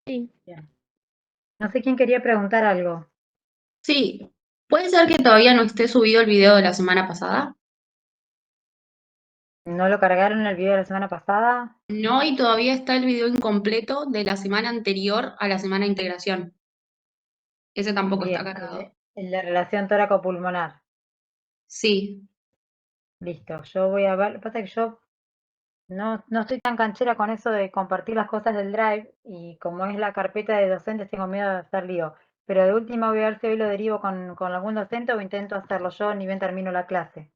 Sí. Bien. No sé quién quería preguntar algo. Sí, puede ser que todavía no esté subido el video de la semana pasada. ¿No lo cargaron el video de la semana pasada? No, y todavía está el video incompleto de la semana anterior a la semana de integración. Ese tampoco está Bien, cargado. el de relación tóraco-pulmonar. Sí. Listo, yo voy a ver. Lo que pasa es que yo no estoy tan canchera con eso de compartir las cosas del Drive y como es la carpeta de docentes tengo miedo de hacer lío. Pero de última voy a ver si hoy lo derivo con algún docente o intento hacerlo yo ni bien termino la clase.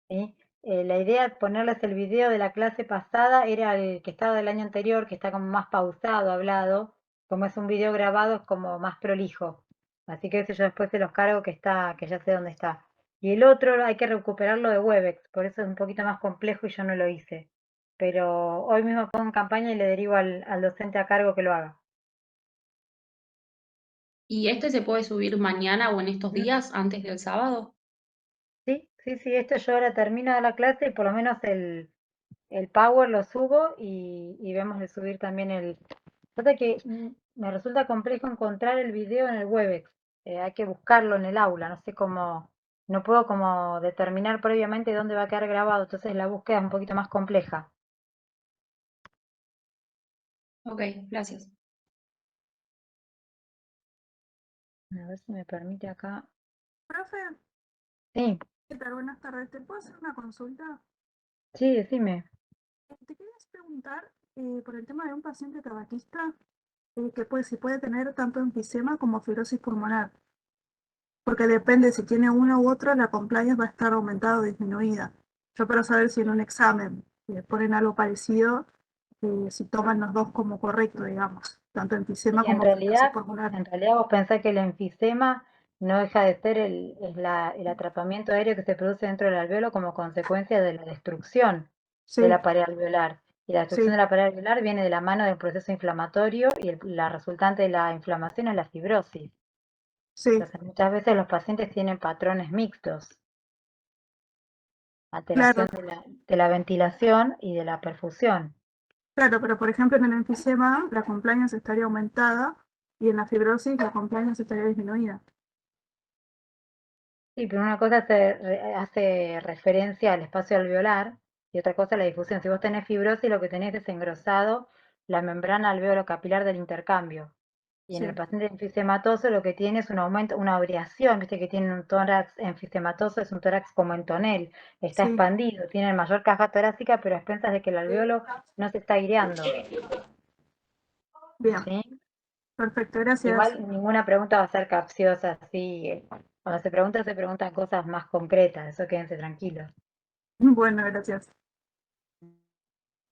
¿Sí? La idea de ponerles el video de la clase pasada era el que estaba del año anterior, que está como más pausado, hablado. Como es un video grabado, es como más prolijo. Así que eso yo después se los cargo que ya sé dónde está. Y el otro hay que recuperarlo de Webex, por eso es un poquito más complejo y yo no lo hice. Pero hoy mismo pongo en campaña y le derivo al docente a cargo que lo haga. ¿Y este se puede subir mañana o en estos ¿Mm? días, antes del sábado? Sí, sí, sí, esto yo ahora termino de la clase y por lo menos el Power lo subo y vemos de subir también el... Pasa que me resulta complejo encontrar el video en el Webex. Hay que buscarlo en el aula, no sé cómo, no puedo como determinar previamente dónde va a quedar grabado, entonces la búsqueda es un poquito más compleja. Ok, gracias. A ver si me permite acá. Profe, Sí, ¿qué tal? Buenas tardes. ¿Te puedo hacer una consulta? sí, decime. Te quería preguntar por el tema de un paciente tabaquista que puede, si puede tener tanto enfisema como fibrosis pulmonar, porque depende si tiene uno u otro, la compliance va a estar aumentada o disminuida. Yo para saber si en un examen ponen algo parecido, si toman los dos como correcto, digamos, tanto Sí, enfisema como fibrosis pulmonar. en realidad vos pensás que el enfisema no deja de ser el atrapamiento aéreo que se produce dentro del alveolo como consecuencia de la destrucción de Sí, la pared alveolar. Y la destrucción sí, de la pared alveolar viene de la mano del proceso inflamatorio y la resultante de la inflamación es la fibrosis. sí, Entonces muchas veces los pacientes tienen patrones mixtos, claro, alteración de la ventilación y de la perfusión. claro, pero por ejemplo en el enfisema la compliance estaría aumentada y en la fibrosis la compliance estaría disminuida. Sí, pero una cosa hace referencia al espacio alveolar y otra cosa a la difusión. Si vos tenés fibrosis, lo que tenés es engrosado la membrana alveolo-capilar del intercambio. Y en el Sí, paciente enfisematoso lo que tiene es un aumento, una aureación, viste que tiene un tórax enfisematoso, es un tórax como en tonel, está sí, expandido, tiene mayor caja torácica, pero a expensas de que el alveolo no se está aireando, bien, ¿sí? perfecto, gracias. Igual ninguna pregunta va a ser capciosa, así. Cuando se preguntan cosas más concretas, eso quédense tranquilos. Bueno, gracias.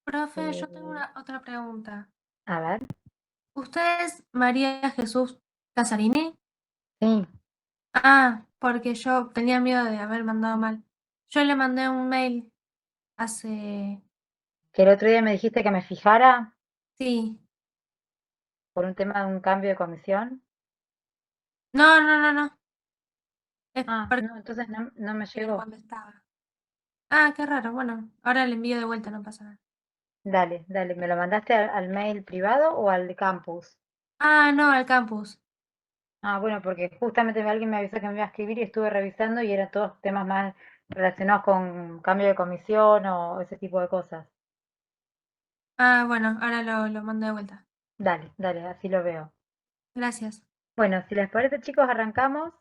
Profe, yo tengo Eh, otra pregunta. a ver, ¿Usted es María Jesús Casarini? sí, Ah, porque yo tenía miedo de haber mandado mal. Yo le mandé un mail hace... que el otro día me dijiste que me fijara Sí. por un tema de un cambio de comisión. No, no, no, no. Es Ah, porque no, entonces no me ver llegó. cuándo estaba. Ah, qué raro. Bueno, ahora le envío de vuelta, no pasa nada. Dale, dale, ¿me lo mandaste al mail privado o al de campus? Ah, no, al campus. Ah, bueno, porque justamente alguien me avisó que me iba a escribir y estuve revisando y eran todos temas más relacionados con cambio de comisión o ese tipo de cosas. Ah, bueno, ahora lo mando de vuelta. Dale, dale, así lo veo. Gracias. Bueno, si les parece, chicos, arrancamos.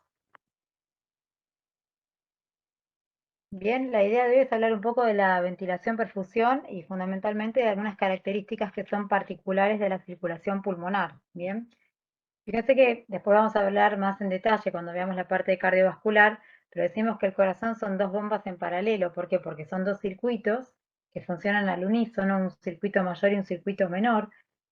Bien, la idea de hoy es hablar un poco de la ventilación-perfusión y fundamentalmente de algunas características que son particulares de la circulación pulmonar. Bien, fíjense que después vamos a hablar más en detalle cuando veamos la parte cardiovascular, pero decimos que el corazón son dos bombas en paralelo. ¿Por qué? Porque son dos circuitos que funcionan al unísono, un circuito mayor y un circuito menor.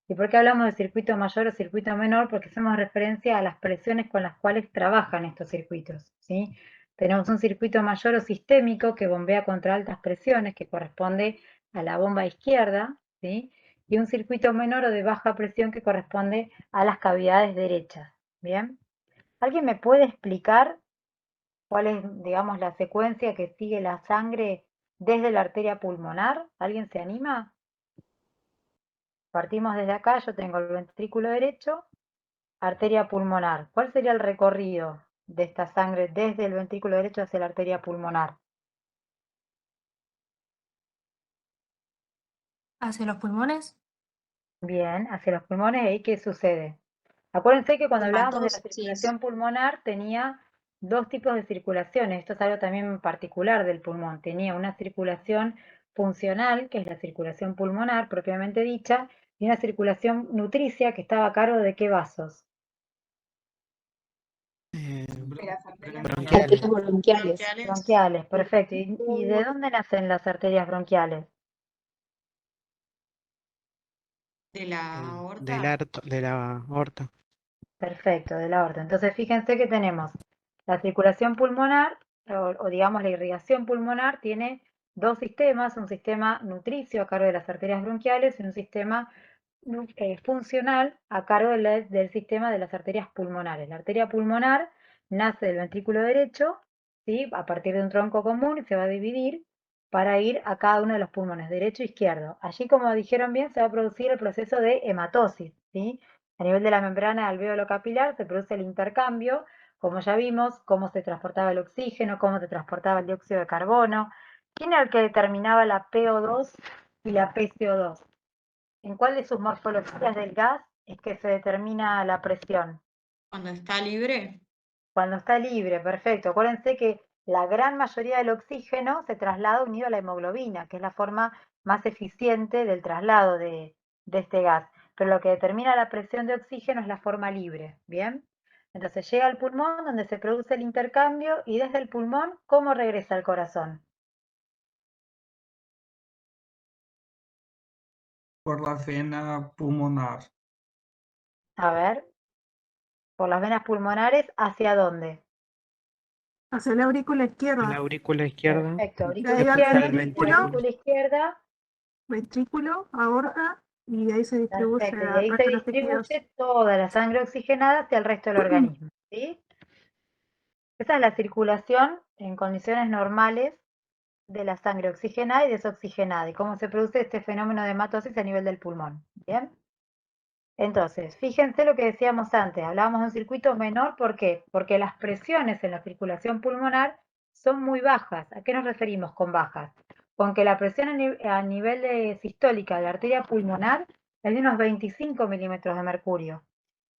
¿Y por qué hablamos de circuito mayor o circuito menor? Porque hacemos referencia a las presiones con las cuales trabajan estos circuitos, ¿sí? Tenemos un circuito mayor o sistémico que bombea contra altas presiones, que corresponde a la bomba izquierda, ¿sí? Y un circuito menor o de baja presión que corresponde a las cavidades derechas. ¿Bien? ¿Alguien me puede explicar cuál es, digamos, la secuencia que sigue la sangre desde la arteria pulmonar? ¿Alguien se anima? Partimos desde acá, yo tengo el ventrículo derecho, arteria pulmonar. ¿Cuál sería el recorrido de esta sangre desde el ventrículo derecho hacia la arteria pulmonar? ¿Hacia los pulmones? Bien, hacia los pulmones, ¿y ahí qué sucede? Acuérdense que cuando hablábamos de la Hematosis. circulación pulmonar tenía dos tipos de circulaciones. Esto es algo también particular del pulmón. Tenía una circulación funcional, que es la circulación pulmonar propiamente dicha, y una circulación nutricia que estaba a cargo de qué vasos. De las arterias Bronquiales. bronquiales. Bronquiales, perfecto. ¿Y de dónde nacen las arterias bronquiales? De la aorta. De la aorta. Perfecto, de la aorta. Entonces fíjense que tenemos la circulación pulmonar, o digamos la irrigación pulmonar, tiene dos sistemas, un sistema nutricio a cargo de las arterias bronquiales y un sistema funcional a cargo del sistema de las arterias pulmonares. La arteria pulmonar nace del ventrículo derecho, ¿sí? A partir de un tronco común y se va a dividir para ir a cada uno de los pulmones, derecho e izquierdo. Allí, como dijeron bien, se va a producir el proceso de hematosis, ¿sí? A nivel de la membrana alveolo capilar se produce el intercambio, como ya vimos, cómo se transportaba el oxígeno, cómo se transportaba el dióxido de carbono. ¿Quién era el que determinaba la PO2 y la PCO2? ¿En cuál de sus morfologías del gas es que se determina la presión? Cuando está libre. Cuando está libre, perfecto. Acuérdense que la gran mayoría del oxígeno se traslada unido a la hemoglobina, que es la forma más eficiente del traslado de este gas. Pero lo que determina la presión de oxígeno es la forma libre, ¿bien? Entonces llega al pulmón donde se produce el intercambio y desde el pulmón, ¿cómo regresa al corazón? Por la vena pulmonar. A ver, por las venas pulmonares, ¿hacia dónde? Hacia la aurícula En la izquierda. aurícula izquierda. Perfecto, De aurícula ahí al izquierda, el ventrículo, aurícula izquierda. ventrículo, aorta, y de ahí se distribuye Perfecto, y al ahí se resto de los tejidos. distribuye toda la sangre oxigenada hacia el resto del organismo, ¿sí? Esa es la circulación en condiciones normales de la sangre oxigenada y desoxigenada, y cómo se produce este fenómeno de hematosis a nivel del pulmón, ¿bien? Entonces, fíjense lo que decíamos antes, hablábamos de un circuito menor, ¿por qué? Porque las presiones en la circulación pulmonar son muy bajas. ¿A qué nos referimos con bajas? Con que la presión a nivel de sistólica de la arteria pulmonar es de unos 25 milímetros de mercurio,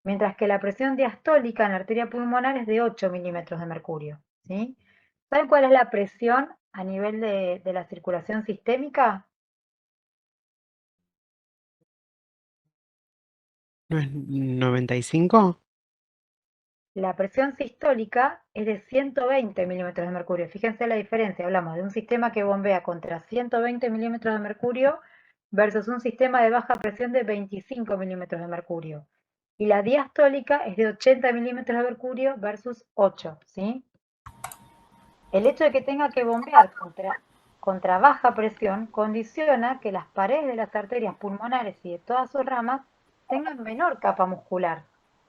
mientras que la presión diastólica en la arteria pulmonar es de 8 milímetros de mercurio, ¿sí? ¿Saben cuál es la presión a nivel de la circulación sistémica? ¿No es 95? La presión sistólica es de 120 milímetros de mercurio. Fíjense la diferencia, hablamos de un sistema que bombea contra 120 milímetros de mercurio versus un sistema de baja presión de 25 milímetros de mercurio. Y la diastólica es de 80 milímetros de mercurio versus 8, ¿sí? El hecho de que tenga que bombear contra baja presión condiciona que las paredes de las arterias pulmonares y de todas sus ramas tengan menor capa muscular,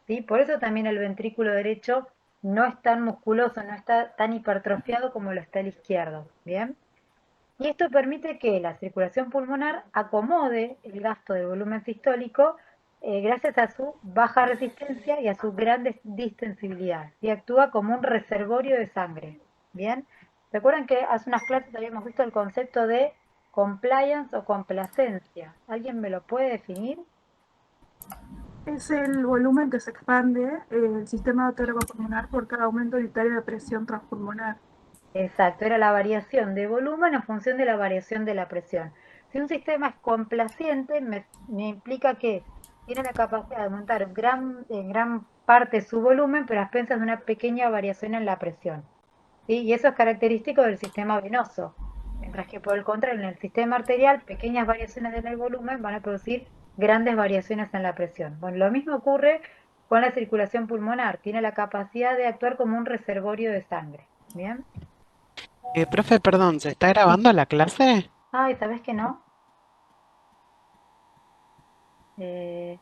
¿sí? Por eso también el ventrículo derecho no es tan musculoso, no está tan hipertrofiado como lo está el izquierdo, ¿bien? Y esto permite que la circulación pulmonar acomode el gasto de volumen sistólico gracias a su baja resistencia y a su gran distensibilidad, y actúa como un reservorio de sangre. ¿Bien? Recuerden que hace unas clases habíamos visto el concepto de compliance o complacencia. ¿Alguien me lo puede definir? Es el volumen que se expande el sistema autorregopulmonar por cada aumento unitario de presión transpulmonar. Exacto, era la variación de volumen en función de la variación de la presión. Si un sistema es complaciente, me implica que tiene la capacidad de aumentar en gran parte su volumen, pero a expensas de una pequeña variación en la presión, ¿sí? Y eso es característico del sistema venoso. Mientras que por el contrario, en el sistema arterial, pequeñas variaciones en el volumen van a producir grandes variaciones en la presión. Bueno, lo mismo ocurre con la circulación pulmonar. Tiene la capacidad de actuar como un reservorio de sangre. ¿Bien? Profe, perdón, ¿se está grabando la clase? Ay, ¿sabes que no? Eh,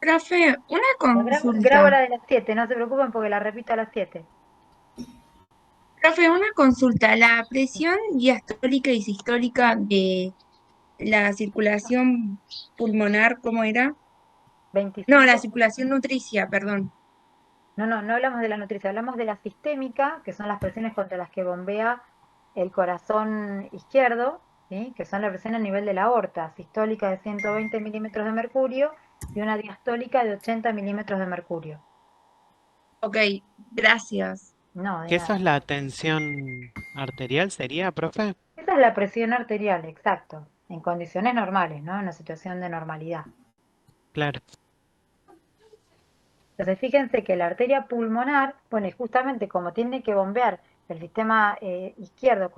Profe, una grabo la consulta. de las 7, no se preocupen porque la repito a las 7. Profe, una consulta. La presión diastólica y sistólica de la circulación pulmonar, ¿cómo era? 25. No, la circulación nutricia, perdón. No hablamos de la nutricia, hablamos de la sistémica, que son las presiones contra las que bombea el corazón izquierdo, ¿sí? Que son la presión a nivel de la aorta, sistólica de 120 milímetros de mercurio y una diastólica de 80 milímetros de mercurio. Ok, gracias. No, de ¿Que eso nada. es la tensión arterial, sería, profe? Esa es la presión arterial, exacto, en condiciones normales, ¿no? En una situación de normalidad. Claro. Entonces, fíjense que la arteria pulmonar, bueno, y justamente como tiene que bombear el sistema izquierdo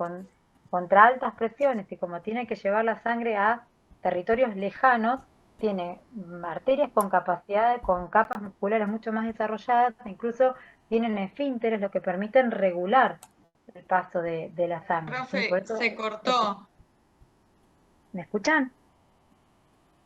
contra altas presiones y como tiene que llevar la sangre a territorios lejanos, tiene arterias con capacidad, con capas musculares mucho más desarrolladas, incluso tienen esfínteres, lo que permiten regular el paso de la sangre. ¿Sí? Por Profe, eso, se cortó, ¿me escuchan?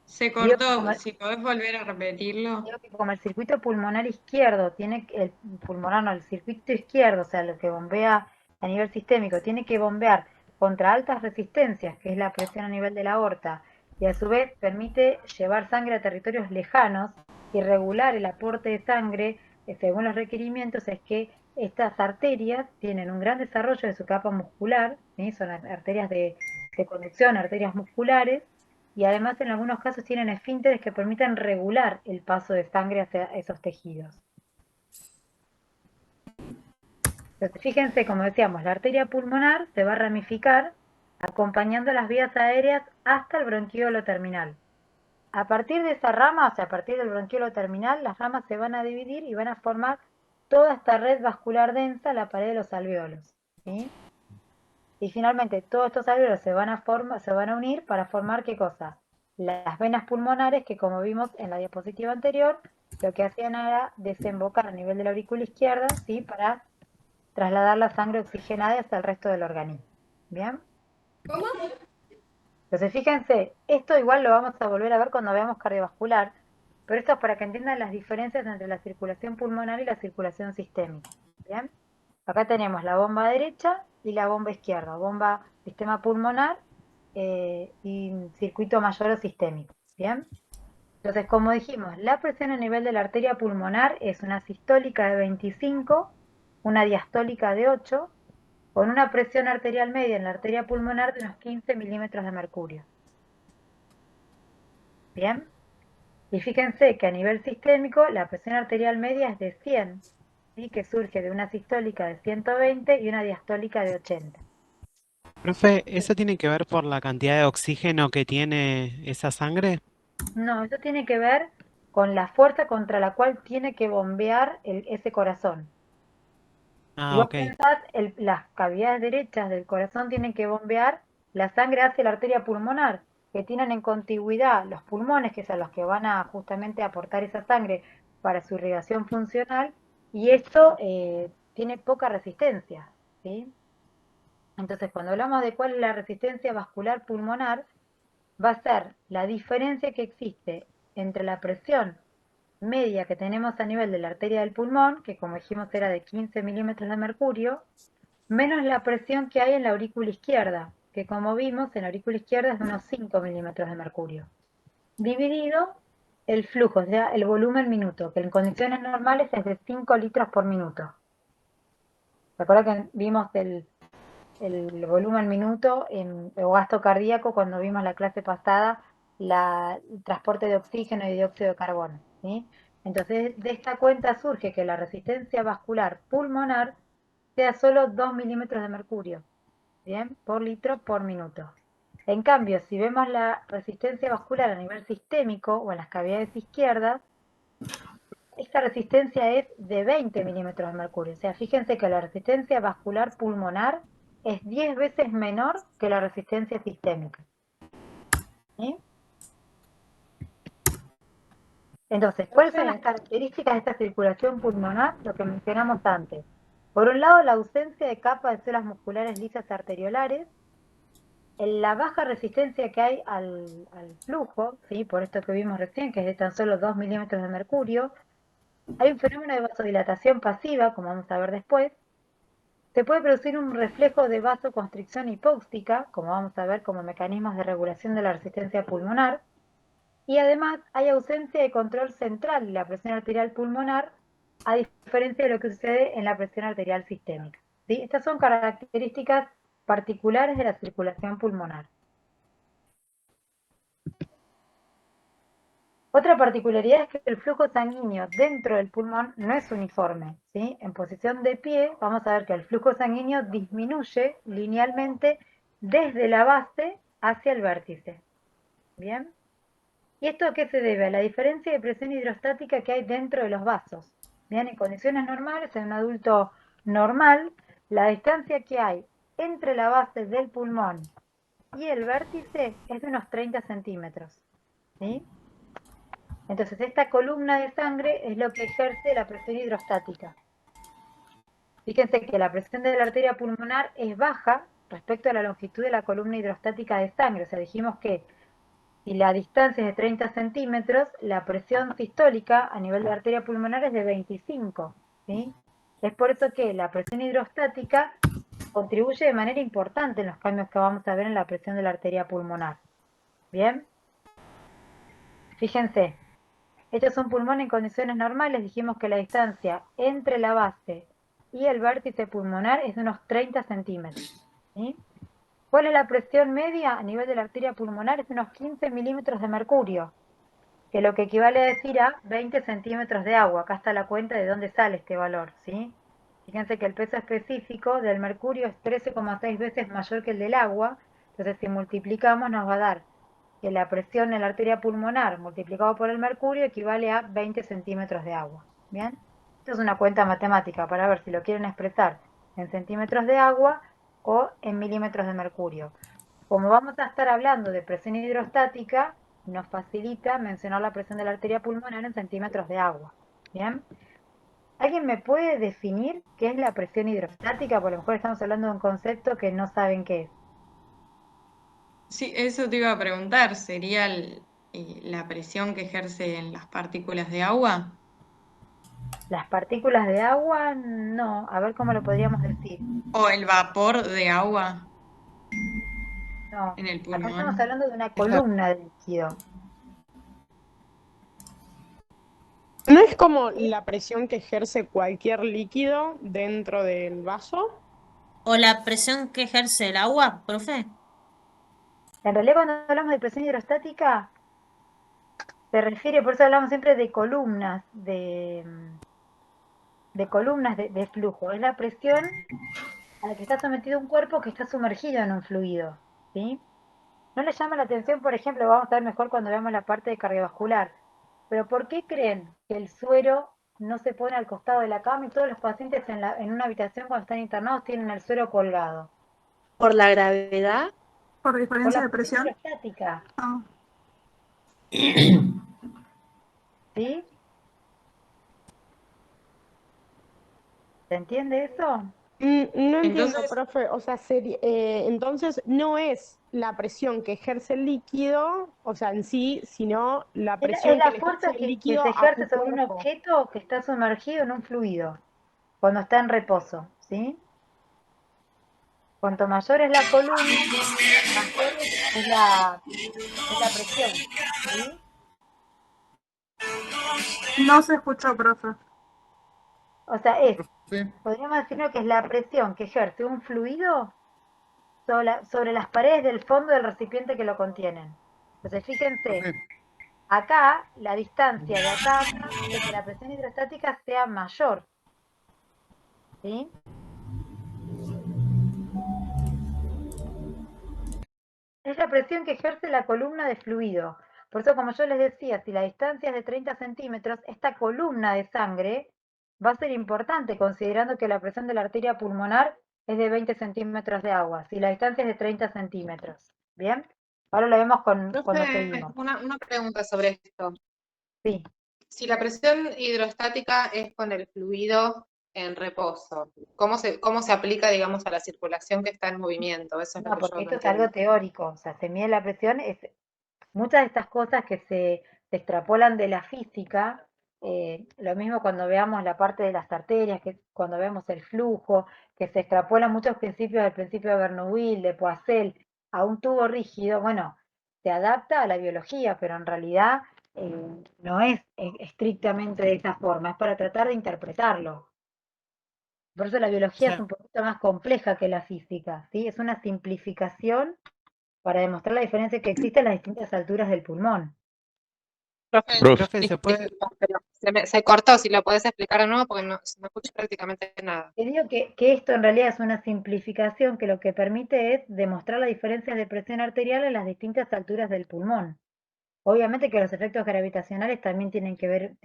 se Digo que cortó. Si podés volver a repetirlo. Digo que como el circuito pulmonar izquierdo tiene el pulmonar, no, el circuito izquierdo, o sea, lo que bombea a nivel sistémico, tiene que bombear contra altas resistencias, que es la presión a nivel de la aorta, y a su vez permite llevar sangre a territorios lejanos y regular el aporte de sangre según los requerimientos, es que estas arterias tienen un gran desarrollo de su capa muscular, ¿sí? Son arterias de conducción, arterias musculares, y además en algunos casos tienen esfínteres que permiten regular el paso de sangre hacia esos tejidos. Entonces, fíjense, como decíamos, la arteria pulmonar se va a ramificar acompañando las vías aéreas hasta el bronquiolo terminal. A partir de esa rama, o sea, a partir del bronquiolo terminal, las ramas se van a dividir y van a formar toda esta red vascular densa, la pared de los alveolos, ¿sí? Y finalmente todos estos alveolos se van a unir para formar ¿qué cosa? Las venas pulmonares que, como vimos en la diapositiva anterior, lo que hacían era desembocar a nivel de la aurícula izquierda, ¿sí? Para trasladar la sangre oxigenada hasta el resto del organismo. ¿Bien? Entonces fíjense, esto igual lo vamos a volver a ver cuando veamos cardiovascular, pero esto es para que entiendan las diferencias entre la circulación pulmonar y la circulación sistémica. ¿Bien? Acá tenemos la bomba derecha y la bomba izquierda, bomba sistema pulmonar y circuito mayor o sistémico. ¿Bien? Entonces, como dijimos, la presión a nivel de la arteria pulmonar es una sistólica de 25, una diastólica de 8, con una presión arterial media en la arteria pulmonar de unos 15 milímetros de mercurio. ¿Bien? Y fíjense que a nivel sistémico la presión arterial media es de 100, ¿sí? Que surge de una sistólica de 120 y una diastólica de 80. Profe, ¿eso tiene que ver por la cantidad de oxígeno que tiene esa sangre? No, eso tiene que ver con la fuerza contra la cual tiene que bombear ese corazón. Si Ah, vos ok. pensás, las cavidades derechas del corazón tienen que bombear la sangre hacia la arteria pulmonar, que tienen en contigüidad los pulmones, que son los que van a justamente aportar esa sangre para su irrigación funcional, y esto tiene poca resistencia, ¿sí? Entonces, cuando hablamos de cuál es la resistencia vascular pulmonar, va a ser la diferencia que existe entre la presión media que tenemos a nivel de la arteria del pulmón, que como dijimos era de 15 milímetros de mercurio, menos la presión que hay en la aurícula izquierda, que como vimos en la aurícula izquierda es de unos 5 milímetros de mercurio, dividido el flujo, o sea, el volumen minuto, que en condiciones normales es de 5 litros por minuto. ¿Recuerda que vimos el volumen minuto o gasto cardíaco cuando vimos la clase pasada el transporte de oxígeno y dióxido de carbono? ¿Sí? Entonces, de esta cuenta surge que la resistencia vascular pulmonar sea solo 2 milímetros de mercurio, ¿bien? Por litro por minuto. En cambio, si vemos la resistencia vascular a nivel sistémico o en las cavidades izquierdas, esta resistencia es de 20 milímetros de mercurio. O sea, fíjense que la resistencia vascular pulmonar es 10 veces menor que la resistencia sistémica. ¿Sí? Entonces, ¿cuáles son las características de esta circulación pulmonar? Lo que mencionamos antes. Por un lado, la ausencia de capa de células musculares lisas arteriolares, la baja resistencia que hay al flujo, ¿sí? Por esto que vimos recién, que es de tan solo 2 milímetros de mercurio. Hay un fenómeno de vasodilatación pasiva, como vamos a ver después, Se puede producir un reflejo de vasoconstricción hipóxica, como vamos a ver como mecanismos de regulación de la resistencia pulmonar, y además hay ausencia de control central de la presión arterial pulmonar, a diferencia de lo que sucede en la presión arterial sistémica. ¿Sí? Estas son características particulares de la circulación pulmonar. Otra particularidad es que el flujo sanguíneo dentro del pulmón no es uniforme, ¿sí? En posición de pie vamos a ver que el flujo sanguíneo disminuye linealmente desde la base hacia el vértice. ¿Bien? ¿Y esto a qué se debe? A la diferencia de presión hidrostática que hay dentro de los vasos. Bien, en condiciones normales, en un adulto normal, la distancia que hay entre la base del pulmón y el vértice es de unos 30 centímetros. ¿Sí? Entonces, esta columna de sangre es lo que ejerce la presión hidrostática. Fíjense que la presión de la arteria pulmonar es baja respecto a la longitud de la columna hidrostática de sangre. O sea, dijimos que si la distancia es de 30 centímetros, la presión sistólica a nivel de la arteria pulmonar es de 25. ¿Sí? Es por eso que la presión hidrostática contribuye de manera importante en los cambios que vamos a ver en la presión de la arteria pulmonar. ¿Bien? Fíjense. Este es un pulmón en condiciones normales, dijimos que la distancia entre la base y el vértice pulmonar es de unos 30 centímetros. ¿Sí? ¿Cuál es la presión media a nivel de la arteria pulmonar? Es de unos 15 milímetros de mercurio, que lo que equivale a decir a 20 centímetros de agua. Acá está la cuenta de dónde sale este valor. ¿Sí? Fíjense que el peso específico del mercurio es 13,6 veces mayor que el del agua, entonces si multiplicamos nos va a dar que la presión en la arteria pulmonar multiplicado por el mercurio equivale a 20 centímetros de agua. ¿Bien? Esto es una cuenta matemática para ver si lo quieren expresar en centímetros de agua o en milímetros de mercurio. Como vamos a estar hablando de presión hidrostática, nos facilita mencionar la presión de la arteria pulmonar en centímetros de agua. ¿Bien? ¿Alguien me puede definir qué es la presión hidrostática? Por lo mejor estamos hablando de un concepto que no saben qué es. Sí, eso te iba a preguntar, ¿sería la presión que ejercen las partículas de agua? Las partículas de agua, no. A ver cómo lo podríamos decir. ¿O el vapor de agua No. en el Acá estamos pulmón? hablando de una Es la- columna de líquido. ¿No es como la presión que ejerce cualquier líquido dentro del vaso? ¿O la presión que ejerce el agua, profe? En realidad cuando hablamos de presión hidrostática, se refiere, por eso hablamos siempre de columnas, de columnas de flujo. Es la presión a la que está sometido un cuerpo que está sumergido en un fluido. ¿Sí? ¿No les llama la atención, por ejemplo, vamos a ver mejor cuando veamos la parte de cardiovascular, pero por qué creen que el suero no se pone al costado de la cama y todos los pacientes en una habitación cuando están internados tienen el suero colgado? ¿Por la gravedad? Por Por diferencia la de presión presión. hidrostática. Ah, ¿Sí? ¿Se entiende eso? No entiendo, Entonces, profe. O sea, entonces no es la presión que ejerce el líquido, o sea, en sí, sino la Es presión que la le ejerce fuerza el que líquido se a su ejerce sobre un cuerpo. objeto que está sumergido en un fluido, cuando está en reposo. ¿Sí? Cuanto mayor es la columna, mayor es la presión. ¿Sí? no se escuchó, profe. O sea, podríamos decirlo que es la presión que ejerce un fluido sobre las paredes del fondo del recipiente que lo contienen. Entonces, fíjense, acá la distancia de acá a acá hace que la presión hidrostática sea mayor. ¿Sí? Es la presión que ejerce la columna de fluido. Por eso, como yo les decía, si la distancia es de 30 centímetros, esta columna de sangre va a ser importante, considerando que la presión de la arteria pulmonar es de 20 centímetros de agua, si la distancia es de 30 centímetros. ¿Bien? Ahora lo vemos cuando Profe, seguimos. una pregunta sobre esto. Sí. Si la presión hidrostática es con el fluido en reposo, ¿cómo se aplica, digamos, a la circulación que está en movimiento? Eso es lo No, que porque yo no esto es algo entiendo. teórico, o sea, se mide la presión, muchas de estas cosas que se extrapolan de la física, Lo mismo cuando veamos la parte de las arterias, que cuando vemos el flujo, que se extrapolan muchos principios del principio de Bernoulli, de Poiseuille, a un tubo rígido, bueno, se adapta a la biología, pero en realidad no es estrictamente de esa forma, es para tratar de interpretarlo. Por eso la biología es un poquito más compleja que la física, ¿sí? Es una simplificación para demostrar la diferencia que existe en las distintas alturas del pulmón. Profe, ¿se puede? Disculpa, pero se cortó, si lo podés explicar de nuevo porque no escucho prácticamente nada. Te digo que esto en realidad es una simplificación que lo que permite es demostrar las diferencias de presión arterial en las distintas alturas del pulmón. Obviamente que los efectos gravitacionales también tienen que ver,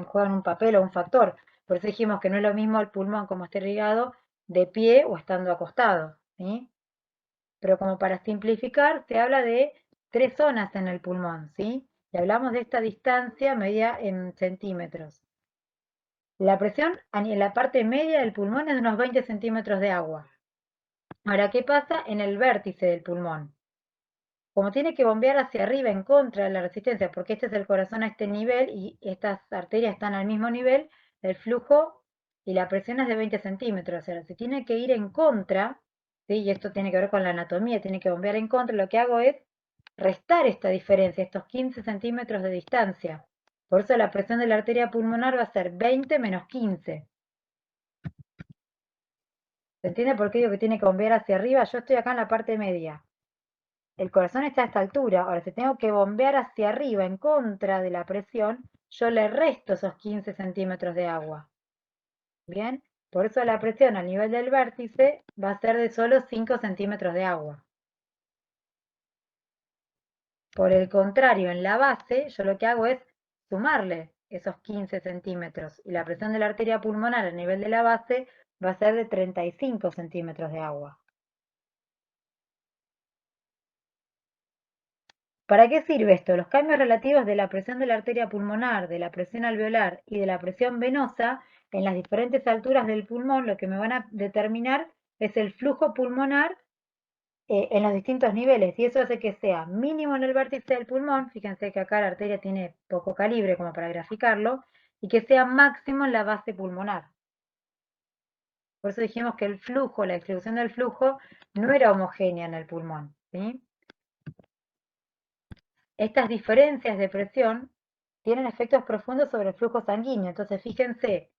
juegan un papel o un factor. Por eso dijimos que no es lo mismo el pulmón como esté irrigado de pie o estando acostado, ¿sí? Pero como para simplificar, se habla de 3 zonas en el pulmón, ¿sí? Y hablamos de esta distancia medida en centímetros. La presión en la parte media del pulmón es de unos 20 centímetros de agua. Ahora, ¿qué pasa en el vértice del pulmón? Como tiene que bombear hacia arriba en contra de la resistencia, porque este es el corazón a este nivel y estas arterias están al mismo nivel, el flujo y la presión es de 20 centímetros. O sea, si tiene que ir en contra, ¿sí? Y esto tiene que ver con la anatomía, tiene que bombear en contra, lo que hago es restar esta diferencia, estos 15 centímetros de distancia. Por eso la presión de la arteria pulmonar va a ser 20 menos 15. ¿Se entiende por qué digo que tiene que bombear hacia arriba? Yo estoy acá en la parte media. El corazón está a esta altura. Ahora, si tengo que bombear hacia arriba en contra de la presión, yo le resto esos 15 centímetros de agua. ¿Bien? Por eso la presión al nivel del vértice va a ser de solo 5 centímetros de agua. Por el contrario, en la base, yo lo que hago es sumarle esos 15 centímetros. Y la presión de la arteria pulmonar a nivel de la base va a ser de 35 centímetros de agua. ¿Para qué sirve esto? Los cambios relativos de la presión de la arteria pulmonar, de la presión alveolar y de la presión venosa en las diferentes alturas del pulmón, lo que me van a determinar es el flujo pulmonar en los distintos niveles, y eso hace que sea mínimo en el vértice del pulmón, fíjense que acá la arteria tiene poco calibre como para graficarlo, y que sea máximo en la base pulmonar. Por eso dijimos que el flujo, la distribución del flujo, no era homogénea en el pulmón, ¿sí? Estas diferencias de presión tienen efectos profundos sobre el flujo sanguíneo. Entonces, fíjense,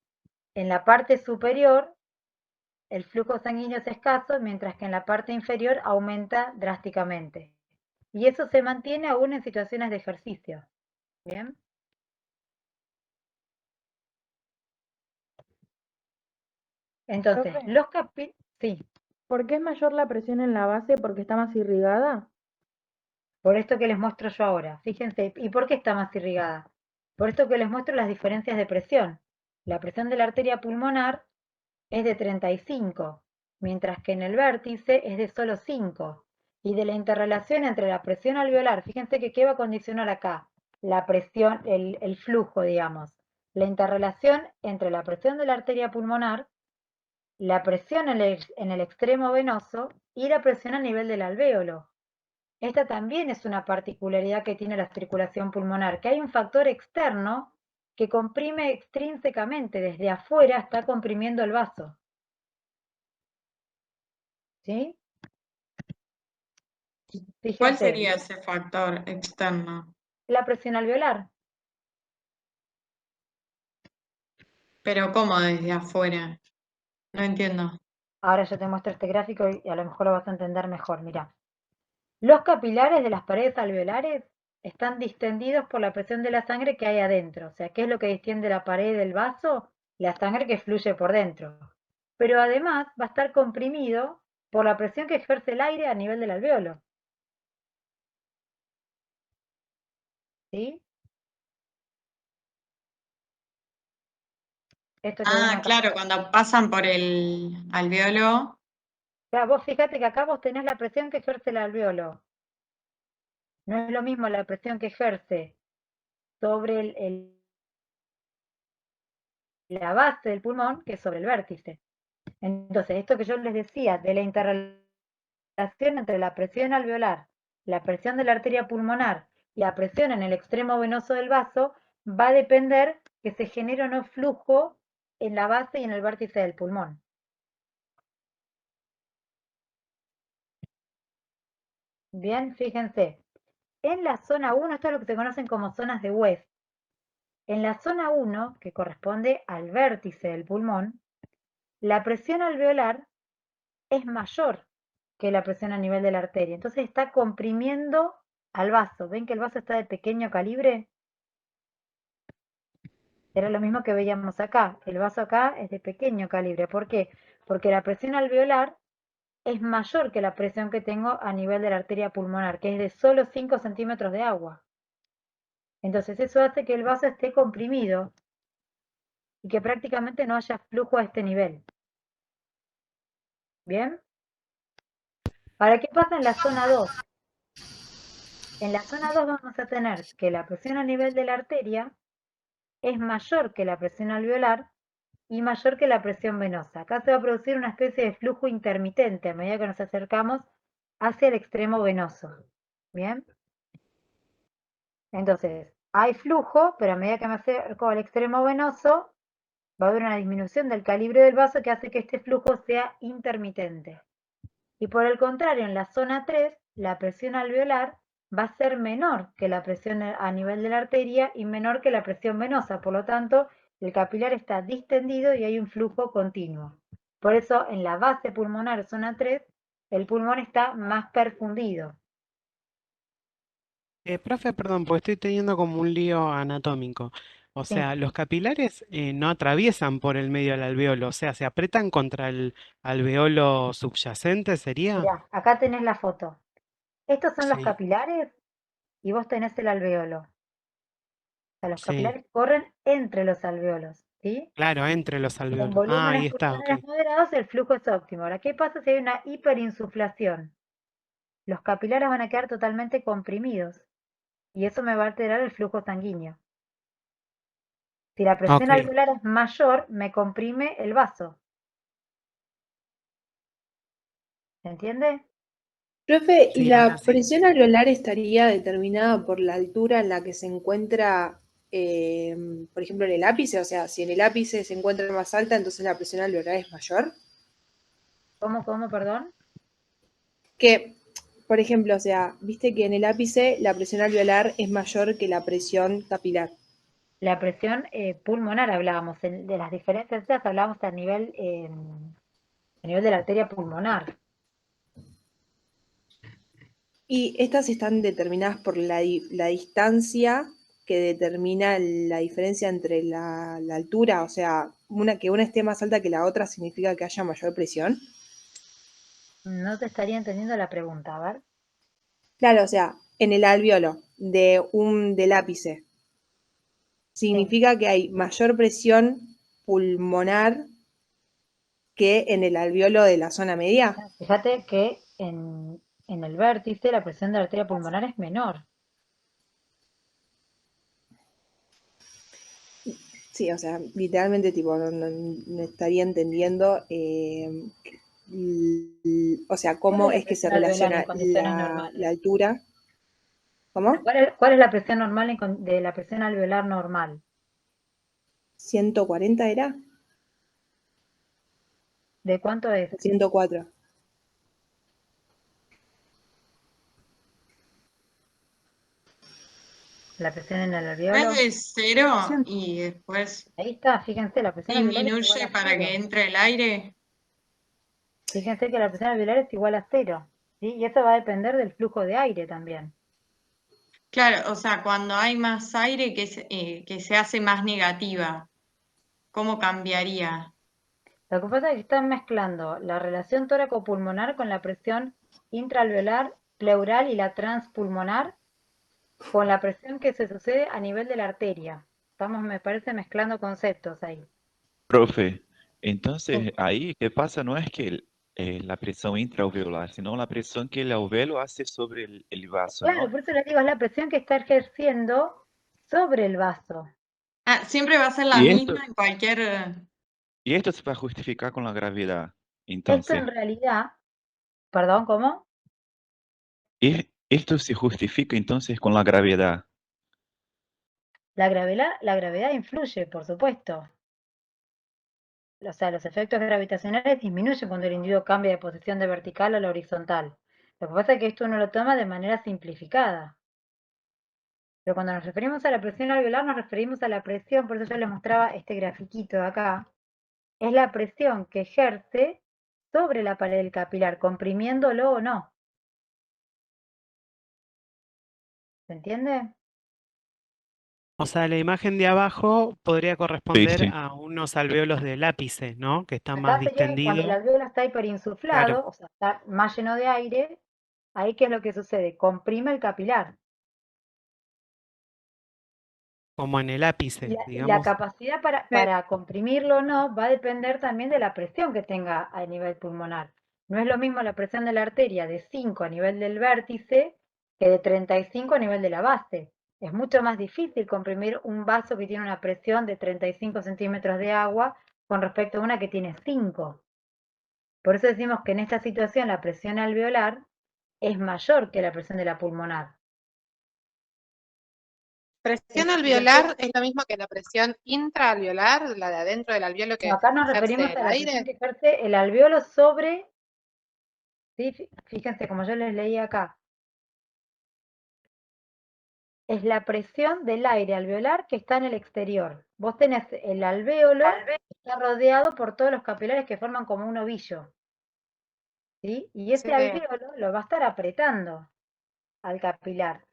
en la parte superior el flujo sanguíneo es escaso, mientras que en la parte inferior aumenta drásticamente. Y eso se mantiene aún en situaciones de ejercicio. ¿Bien? Entonces, Profe, sí. ¿por qué es mayor la presión en la base? ¿Porque está más irrigada? Por esto que les muestro yo ahora. Fíjense, ¿y por qué está más irrigada? Por esto que les muestro las diferencias de presión. La presión de la arteria pulmonar es de 35, mientras que en el vértice es de solo 5. Y de la interrelación entre la presión alveolar, fíjense que ¿qué va a condicionar acá? La presión, el flujo, digamos. La interrelación entre la presión de la arteria pulmonar, la presión en el extremo venoso y la presión a nivel del alvéolo. Esta también es una particularidad que tiene la circulación pulmonar, que hay un factor externo que comprime extrínsecamente, desde afuera está comprimiendo el vaso. ¿Sí? Fíjense, ¿Cuál sería ese factor externo? la presión alveolar. Pero ¿cómo desde afuera? No entiendo. Ahora yo te muestro este gráfico y a lo mejor lo vas a entender mejor. Mirá. Los capilares de las paredes alveolares están distendidos por la presión de la sangre que hay adentro. O sea, ¿qué es lo que distiende la pared del vaso? La sangre que fluye por dentro. Pero además va a estar comprimido por la presión que ejerce el aire a nivel del alvéolo. ¿Sí? Esto que vemos acá. Claro, cuando pasan por el alvéolo. Claro, vos fíjate que acá vos tenés la presión que ejerce el alvéolo. No es lo mismo la presión que ejerce sobre la base del pulmón que sobre el vértice. Entonces, esto que yo les decía de la interrelación entre la presión alveolar, la presión de la arteria pulmonar y la presión en el extremo venoso del vaso, va a depender que se genere o no flujo en la base y en el vértice del pulmón. Bien, fíjense. En la zona 1, esto es lo que se conocen como zonas de West. En la zona 1, que corresponde al vértice del pulmón, la presión alveolar es mayor que la presión a nivel de la arteria. Entonces está comprimiendo al vaso. ¿Ven que el vaso está de pequeño calibre? Era lo mismo que veíamos acá. El vaso acá es de pequeño calibre. ¿Por qué? Porque la presión alveolar es mayor que la presión que tengo a nivel de la arteria pulmonar, que es de solo 5 centímetros de agua. Entonces eso hace que el vaso esté comprimido y que prácticamente no haya flujo a este nivel. ¿Bien? Ahora, ¿qué pasa en la zona 2? En la zona 2 vamos a tener que la presión a nivel de la arteria es mayor que la presión alveolar y mayor que la presión venosa. Acá se va a producir una especie de flujo intermitente a medida que nos acercamos hacia el extremo venoso. ¿Bien? Entonces, hay flujo, pero a medida que me acerco al extremo venoso, va a haber una disminución del calibre del vaso que hace que este flujo sea intermitente. Y por el contrario, en la zona 3, la presión alveolar va a ser menor que la presión a nivel de la arteria y menor que la presión venosa. Por lo tanto, el capilar está distendido y hay un flujo continuo. Por eso, en la base pulmonar, zona 3, el pulmón está más perfundido. Profe, perdón, porque estoy teniendo como un lío anatómico. O Sí. sea, los capilares no atraviesan por el medio del alveolo, o sea, se apretan contra el alveolo subyacente, ¿sería? Mirá, acá tenés la foto. Estos son los Sí, capilares y vos tenés el alveolo. O sea, los sí, capilares corren entre los alveolos, ¿sí? claro, entre los En alveolos. Ah, ahí volúmenes está, ok. pulmonares moderados el flujo es óptimo. Ahora, ¿qué pasa si hay una hiperinsuflación? Los capilares van a quedar totalmente comprimidos y eso me va a alterar el flujo sanguíneo. Si la presión Ok. alveolar es mayor, me comprime el vaso. ¿Se entiende? Profe, ¿y Sí, ahora la sí. presión alveolar estaría determinada por la altura en la que se encuentra, por ejemplo, en el ápice? O sea, si en el ápice se encuentra más alta, entonces la presión alveolar es mayor. ¿Cómo, perdón? Que, por ejemplo, o sea, viste que en el ápice la presión alveolar es mayor que la presión capilar. La presión pulmonar hablábamos, de las diferencias estas hablábamos a nivel de la arteria pulmonar. Y estas están determinadas por la distancia que determina la diferencia entre la altura, o sea, que una esté más alta que la otra significa que haya mayor presión. No te estaría entendiendo la pregunta, a ver. Claro, o sea, en el alveolo del ápice, Sí. significa que hay mayor presión pulmonar que en el alveolo de la zona media. Fíjate que en el vértice la presión de la arteria pulmonar es menor. Sí, o sea, literalmente tipo no estaría entendiendo, o sea, ¿Cuál cómo es la es que se presión alveolar en relaciona condiciones la normales? altura. ¿Cómo? ¿Cuál es la presión normal de la presión alveolar normal? 140 era, ¿De cuánto es? 104. La presión en el Es alveolo. de 0 Sí, y después Ahí está, fíjense, la presión alveolar es igual disminuye a para que 0. entre el aire. Fíjense que la presión alveolar es igual a 0. ¿Sí? Y eso va a depender del flujo de aire también. Claro, o sea, cuando hay más aire que se hace más negativa, ¿cómo cambiaría? Lo que pasa es que están mezclando la relación tóraco-pulmonar con la presión intraalveolar, pleural y la transpulmonar con la presión que se sucede a nivel de la arteria. Estamos, me parece, mezclando conceptos ahí. Profe, Sí. entonces ahí qué pasa no es que la presión intraalveolar, sino la presión que el alveolo hace sobre el vaso, Claro, ¿no? por eso les digo, es la presión que está ejerciendo sobre el vaso. Ah, siempre va a ser la Y esto, misma en cualquier... y esto se va a justificar con la gravedad. Esto en Entonces, realidad, perdón, ¿cómo? esto se justifica entonces con la gravedad. La gravedad influye, por supuesto. O sea, los efectos gravitacionales disminuyen cuando el individuo cambia de posición de vertical a la horizontal. Lo que pasa es que esto uno lo toma de manera simplificada. Pero cuando nos referimos a la presión alveolar, nos referimos a la presión, por eso yo les mostraba este grafiquito de acá. Es la presión que ejerce sobre la pared del capilar, comprimiéndolo o no. ¿Se entiende? O sea, la imagen de abajo podría Sí, corresponder sí. a unos alvéolos del ápice, ¿no? Que están más Acá sería cuando el distendidos. alvéolo está Claro, hiperinsuflado, o sea, está más lleno de aire. Ahí, ¿qué es lo que sucede? Comprime el capilar. como en el ápice, La digamos. capacidad para comprimirlo o no va a depender también de la presión que tenga a nivel pulmonar. No es lo mismo la presión de la arteria de 5 a nivel del vértice que de 35 a nivel de la base. Es mucho más difícil comprimir un vaso que tiene una presión de 35 centímetros de agua con respecto a una que tiene 5. Por eso decimos que en esta situación la presión alveolar es mayor que la presión de la pulmonar. Presión Y alveolar es lo mismo que la presión intraalveolar, la de adentro del alveolo que no, acá nos ejerce referimos el a la presión aire. que ejerce el alveolo sobre, ¿sí? Fíjense, como yo les leí acá, es la presión del aire alveolar que está en el exterior. Vos tenés el alvéolo que está rodeado por todos los capilares que forman como un ovillo, ¿sí? Y ese Sí. alvéolo lo va a estar apretando al capilar.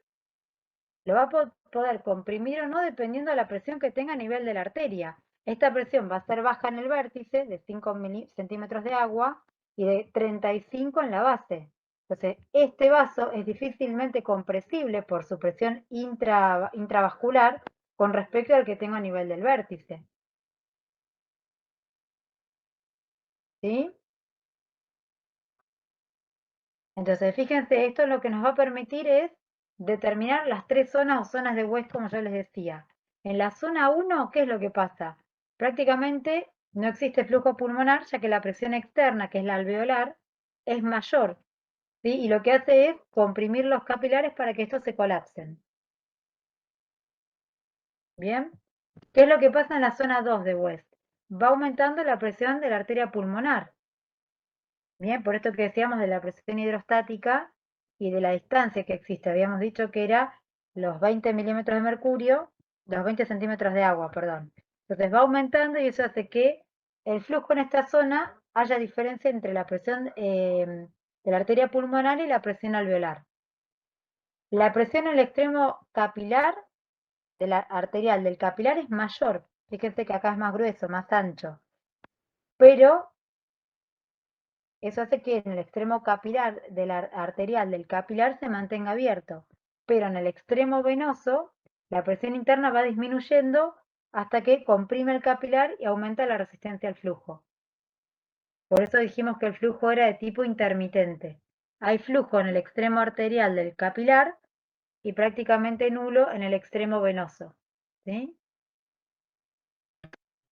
Lo va a poder comprimir o no dependiendo de la presión que tenga a nivel de la arteria. Esta presión va a ser baja en el vértice, de 5 centímetros de agua, y de 35 en la base. Entonces, este vaso es difícilmente compresible por su presión intravascular con respecto al que tengo a nivel del vértice. ¿Sí? Entonces, fíjense, esto lo que nos va a permitir es determinar las tres zonas o zonas de West, como yo les decía. En la zona 1, ¿qué es lo que pasa? Prácticamente no existe flujo pulmonar, ya que la presión externa, que es la alveolar, es mayor, ¿sí? Y lo que hace es comprimir los capilares para que estos se colapsen. ¿Bien? ¿Qué es lo que pasa en la zona 2 de West? Va aumentando la presión de la arteria pulmonar. Bien, por esto que decíamos de la presión hidrostática y de la distancia que existe. Habíamos dicho que era los 20 milímetros de mercurio, los 20 centímetros de agua, perdón. Entonces va aumentando y eso hace que el flujo en esta zona haya diferencia entre la presión de la arteria pulmonar y la presión alveolar. La presión en el extremo capilar, de la arterial del capilar, es mayor. Fíjense que acá es más grueso, más ancho. Pero eso hace que en el extremo capilar de la arterial del capilar se mantenga abierto, pero en el extremo venoso la presión interna va disminuyendo hasta que comprime el capilar y aumenta la resistencia al flujo. Por eso dijimos que el flujo era de tipo intermitente. Hay flujo en el extremo arterial del capilar y prácticamente nulo en el extremo venoso. ¿Sí?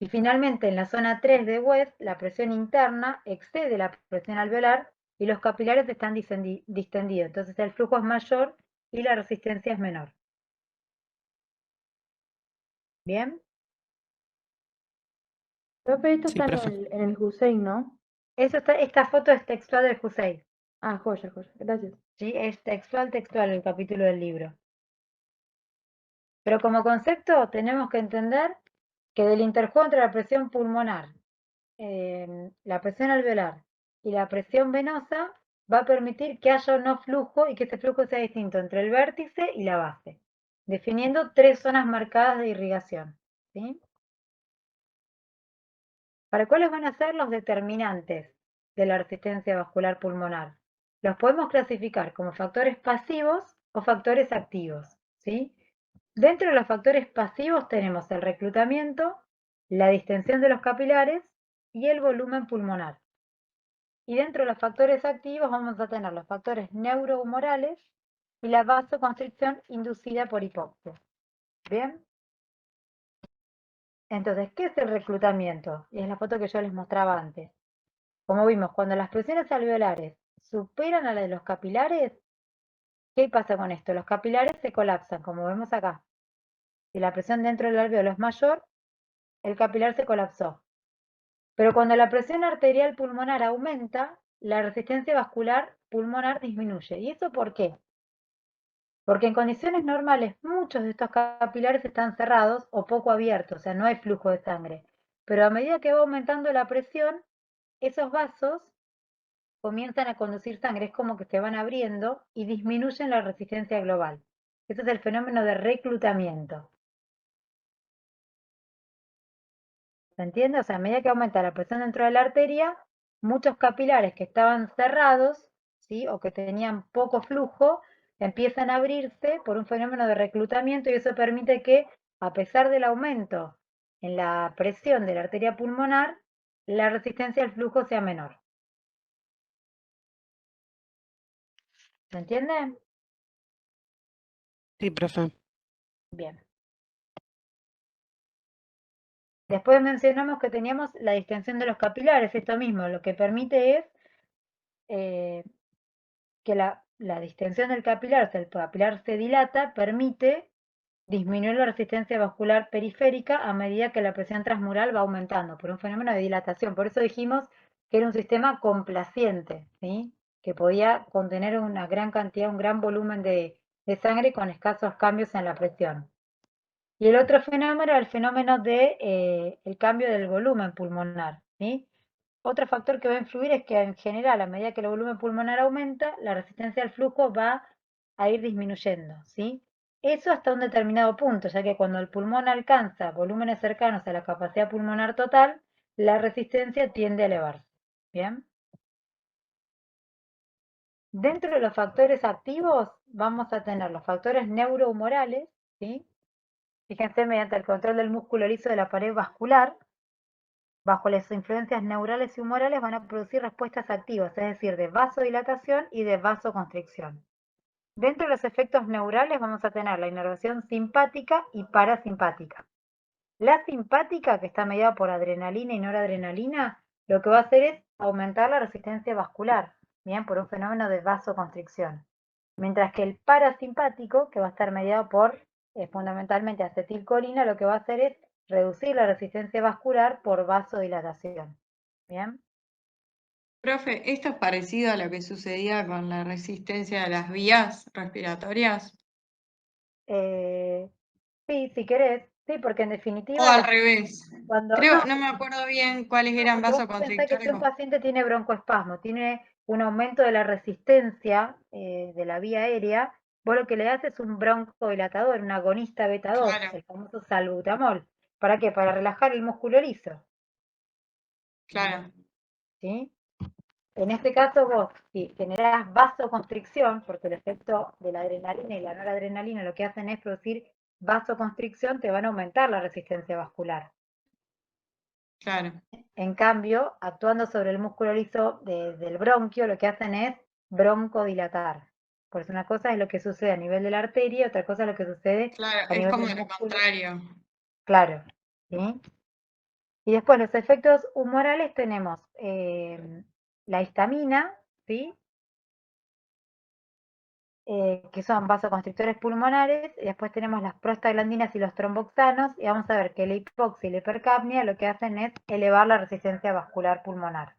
Y finalmente, en la zona 3 de West, la presión interna excede la presión alveolar y los capilares están distendidos. Entonces el flujo es mayor y la resistencia es menor. ¿Bien? Profe, esto Sí, está profe. en el Hussein, ¿no? Esta foto es textual del Hussein. Ah, joya, joya. Gracias. ¿Sí? Es textual el capítulo del libro. Pero como concepto tenemos que entender que del interjuego entre la presión pulmonar, la presión alveolar y la presión venosa va a permitir que haya o no flujo y que ese flujo sea distinto entre el vértice y la base, definiendo tres zonas marcadas de irrigación. ¿Sí? ¿Para cuáles van a ser los determinantes de la resistencia vascular pulmonar? Los podemos clasificar como factores pasivos o factores activos. ¿Sí? Dentro de los factores pasivos tenemos el reclutamiento, la distensión de los capilares y el volumen pulmonar. Y dentro de los factores activos vamos a tener los factores neurohumorales y la vasoconstricción inducida por hipoxia. ¿Bien? Entonces, ¿qué es el reclutamiento? Y es la foto que yo les mostraba antes. Como vimos, cuando las presiones alveolares superan a la de los capilares, ¿qué pasa con esto? Los capilares se colapsan, como vemos acá. Si la presión dentro del alveolo es mayor, el capilar se colapsó. Pero cuando la presión arterial pulmonar aumenta, la resistencia vascular pulmonar disminuye. ¿Y eso por qué? Porque en condiciones normales muchos de estos capilares están cerrados o poco abiertos, o sea, no hay flujo de sangre. Pero a medida que va aumentando la presión, esos vasos comienzan a conducir sangre, es como que se van abriendo y disminuyen la resistencia global. Ese es el fenómeno de reclutamiento. ¿Se entiende? O sea, a medida que aumenta la presión dentro de la arteria, muchos capilares que estaban cerrados, ¿sí? O que tenían poco flujo, empiezan a abrirse por un fenómeno de reclutamiento y eso permite que, a pesar del aumento en la presión de la arteria pulmonar, la resistencia al flujo sea menor. ¿Se entiende? Sí, profe. Bien. Después mencionamos que teníamos la distensión de los capilares, esto mismo, lo que permite es que la distensión del capilar, o sea, el capilar se dilata, permite disminuir la resistencia vascular periférica a medida que la presión transmural va aumentando, por un fenómeno de dilatación. Por eso dijimos que era un sistema complaciente, ¿sí? Que podía contener una gran cantidad, un gran volumen de sangre con escasos cambios en la presión. Y el otro fenómeno era el fenómeno de el cambio del volumen pulmonar, ¿sí? Otro factor que va a influir es que en general, a medida que el volumen pulmonar aumenta, la resistencia al flujo va a ir disminuyendo, ¿sí? Eso hasta un determinado punto, ya que cuando el pulmón alcanza volúmenes cercanos a la capacidad pulmonar total, la resistencia tiende a elevarse, ¿bien? Dentro de los factores activos vamos a tener los factores neurohumorales, ¿sí? Fíjense, mediante el control del músculo liso de la pared vascular, bajo las influencias neurales y humorales van a producir respuestas activas, es decir, de vasodilatación y de vasoconstricción. Dentro de los efectos neurales vamos a tener la inervación simpática y parasimpática. La simpática, que está mediada por adrenalina y noradrenalina, lo que va a hacer es aumentar la resistencia vascular, bien, por un fenómeno de vasoconstricción. Mientras que el parasimpático, que va a estar mediado por fundamentalmente acetilcolina, lo que va a hacer es reducir la resistencia vascular por vasodilatación. ¿Bien? Profe, ¿esto es parecido a lo que sucedía con la resistencia de las vías respiratorias? Sí, si querés, sí, porque en O definitiva, al revés. cuando No me acuerdo bien cuáles eran porque vos pensás que si vasoconstrictores. un paciente tiene broncoespasmo, tiene un aumento de la resistencia de la vía aérea, vos lo que le das es un broncodilatador, un agonista beta 2, Claro, el famoso salbutamol. ¿Para qué? Para relajar el músculo liso. claro. ¿Sí? En este caso vos, si generás vasoconstricción, porque el efecto de la adrenalina y la noradrenalina lo que hacen es producir vasoconstricción, te van a aumentar la resistencia vascular. Claro. En cambio, actuando sobre el músculo liso del bronquio, lo que hacen es broncodilatar. Por eso una cosa es lo que sucede a nivel de la arteria, otra cosa es lo que sucede Claro, a es nivel como del lo músculo. contrario. Claro. ¿Sí? Y después los efectos humorales tenemos la histamina, ¿sí? Que son vasoconstrictores pulmonares, y después tenemos las prostaglandinas y los tromboxanos, y vamos a ver que la hipoxia y la hipercapnia lo que hacen es elevar la resistencia vascular pulmonar.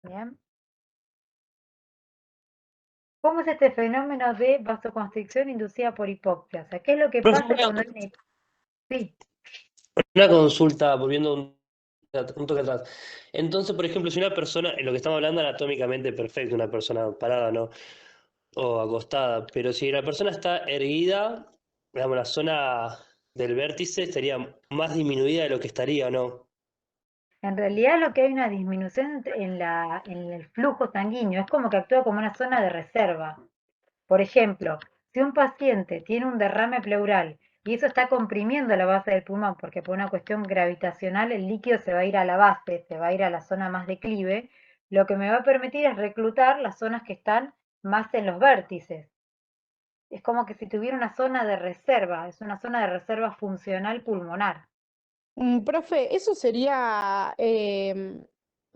Bien. ¿Cómo es este fenómeno de vasoconstricción inducida por hipoxia? O sea, ¿qué es lo que Profe, pasa cuando hay una Sí, una consulta, volviendo un toque atrás. Entonces, por ejemplo, si una persona, en lo que estamos hablando anatómicamente perfecto, una persona parada, ¿no? O acostada, pero si la persona está erguida, digamos, la zona del vértice estaría más disminuida de lo que estaría, ¿o no? en realidad lo que hay una disminución en el flujo sanguíneo, es como que actúa como una zona de reserva. Por ejemplo, si un paciente tiene un derrame pleural y eso está comprimiendo la base del pulmón, porque por una cuestión gravitacional el líquido se va a ir a la base, se va a ir a la zona más declive, lo que me va a permitir es reclutar las zonas que están más en los vértices. Es como que si tuviera una zona de reserva, es una zona de reserva funcional pulmonar. Profe, eso sería,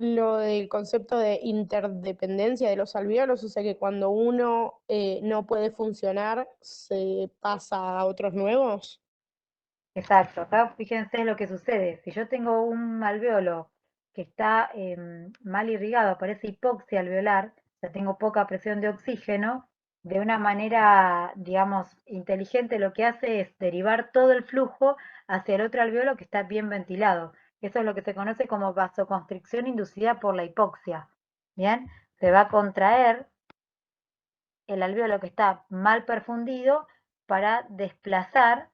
lo del concepto de interdependencia de los alvéolos? O sea que cuando uno no puede funcionar, se pasa a otros nuevos. Exacto, acá fíjense lo que sucede. Si yo tengo un alvéolo que está mal irrigado, aparece hipoxia alveolar, o sea, tengo poca presión de oxígeno, de una manera, digamos, inteligente lo que hace es derivar todo el flujo hacia el otro alvéolo que está bien ventilado. Eso es lo que se conoce como vasoconstricción inducida por la hipoxia. Bien, se va a contraer el alvéolo que está mal perfundido para desplazar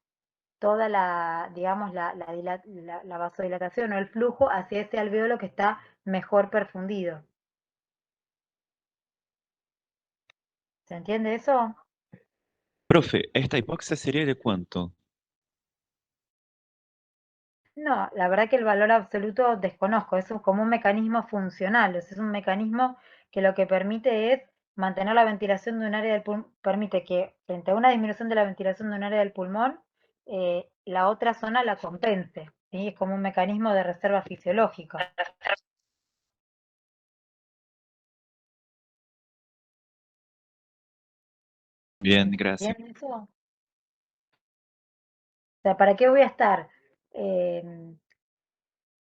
toda la, digamos, la vasodilatación o el flujo hacia ese alvéolo que está mejor perfundido. ¿Se entiende eso? Profe, ¿esta hipoxia sería de cuánto? No, la verdad que el valor absoluto desconozco, eso es como un mecanismo funcional, o sea, es un mecanismo que lo que permite es mantener la ventilación de un área del pulmón, permite que frente a una disminución de la ventilación de un área del pulmón, la otra zona la compense, ¿sí? Es como un mecanismo de reserva fisiológico. Bien, gracias. ¿Bien eso? O sea, ¿para qué voy a estar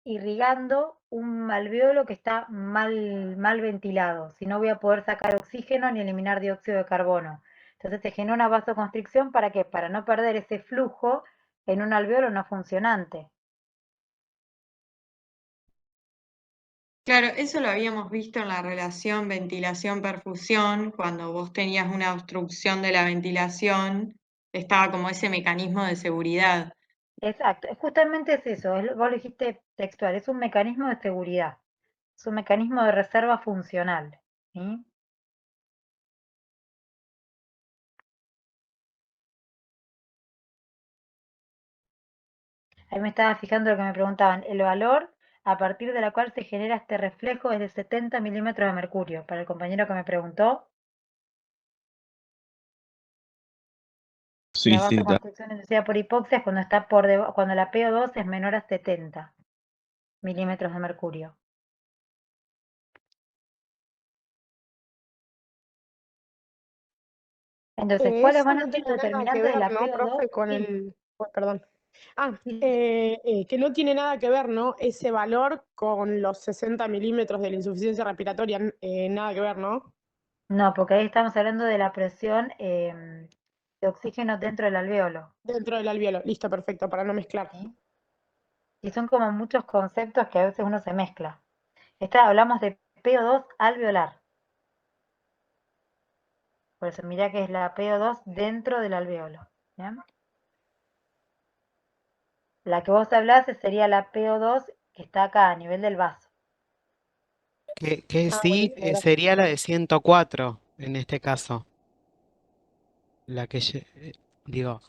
irrigando un alvéolo que está mal ventilado? Si no voy a poder sacar oxígeno ni eliminar dióxido de carbono. Entonces se genera una vasoconstricción, ¿para qué? Para no perder ese flujo en un alvéolo no funcionante. Claro, eso lo habíamos visto en la relación ventilación-perfusión, cuando vos tenías una obstrucción de la ventilación, estaba como ese mecanismo de seguridad. Exacto, justamente es eso, vos lo dijiste textual, es un mecanismo de seguridad, es un mecanismo de reserva funcional, ¿sí? Ahí me estaba fijando lo que me preguntaban. El valor a partir de la cual se genera este reflejo es de 70 milímetros de mercurio. Para el compañero que me preguntó, Sí, la sí, vasoconstricción inducida por hipoxia es cuando está cuando la PO2 es menor a 70 milímetros de mercurio. Entonces, ¿cuáles Eso van a no ser tiene los nada que determinantes de ver, la ¿no, profe? PO2? Con Sí, el... oh, perdón. Ah, sí. que no tiene nada que ver, ¿no? Ese valor con los 60 milímetros de la insuficiencia respiratoria, nada que ver, ¿no? No, porque ahí estamos hablando de la presión de oxígeno dentro del alvéolo, Dentro del alvéolo. Listo, perfecto, para no mezclar. ¿sí? Y son como muchos conceptos que a veces uno se mezcla. Hablamos de PO2 alveolar. Por eso mirá que es la PO2 dentro del alvéolo. ¿Bien? La que vos hablás sería la PO2 que está acá a nivel del vaso. Que Ah, sí, buenísimo, gracias. sería la de 104 en este caso. La que, digo,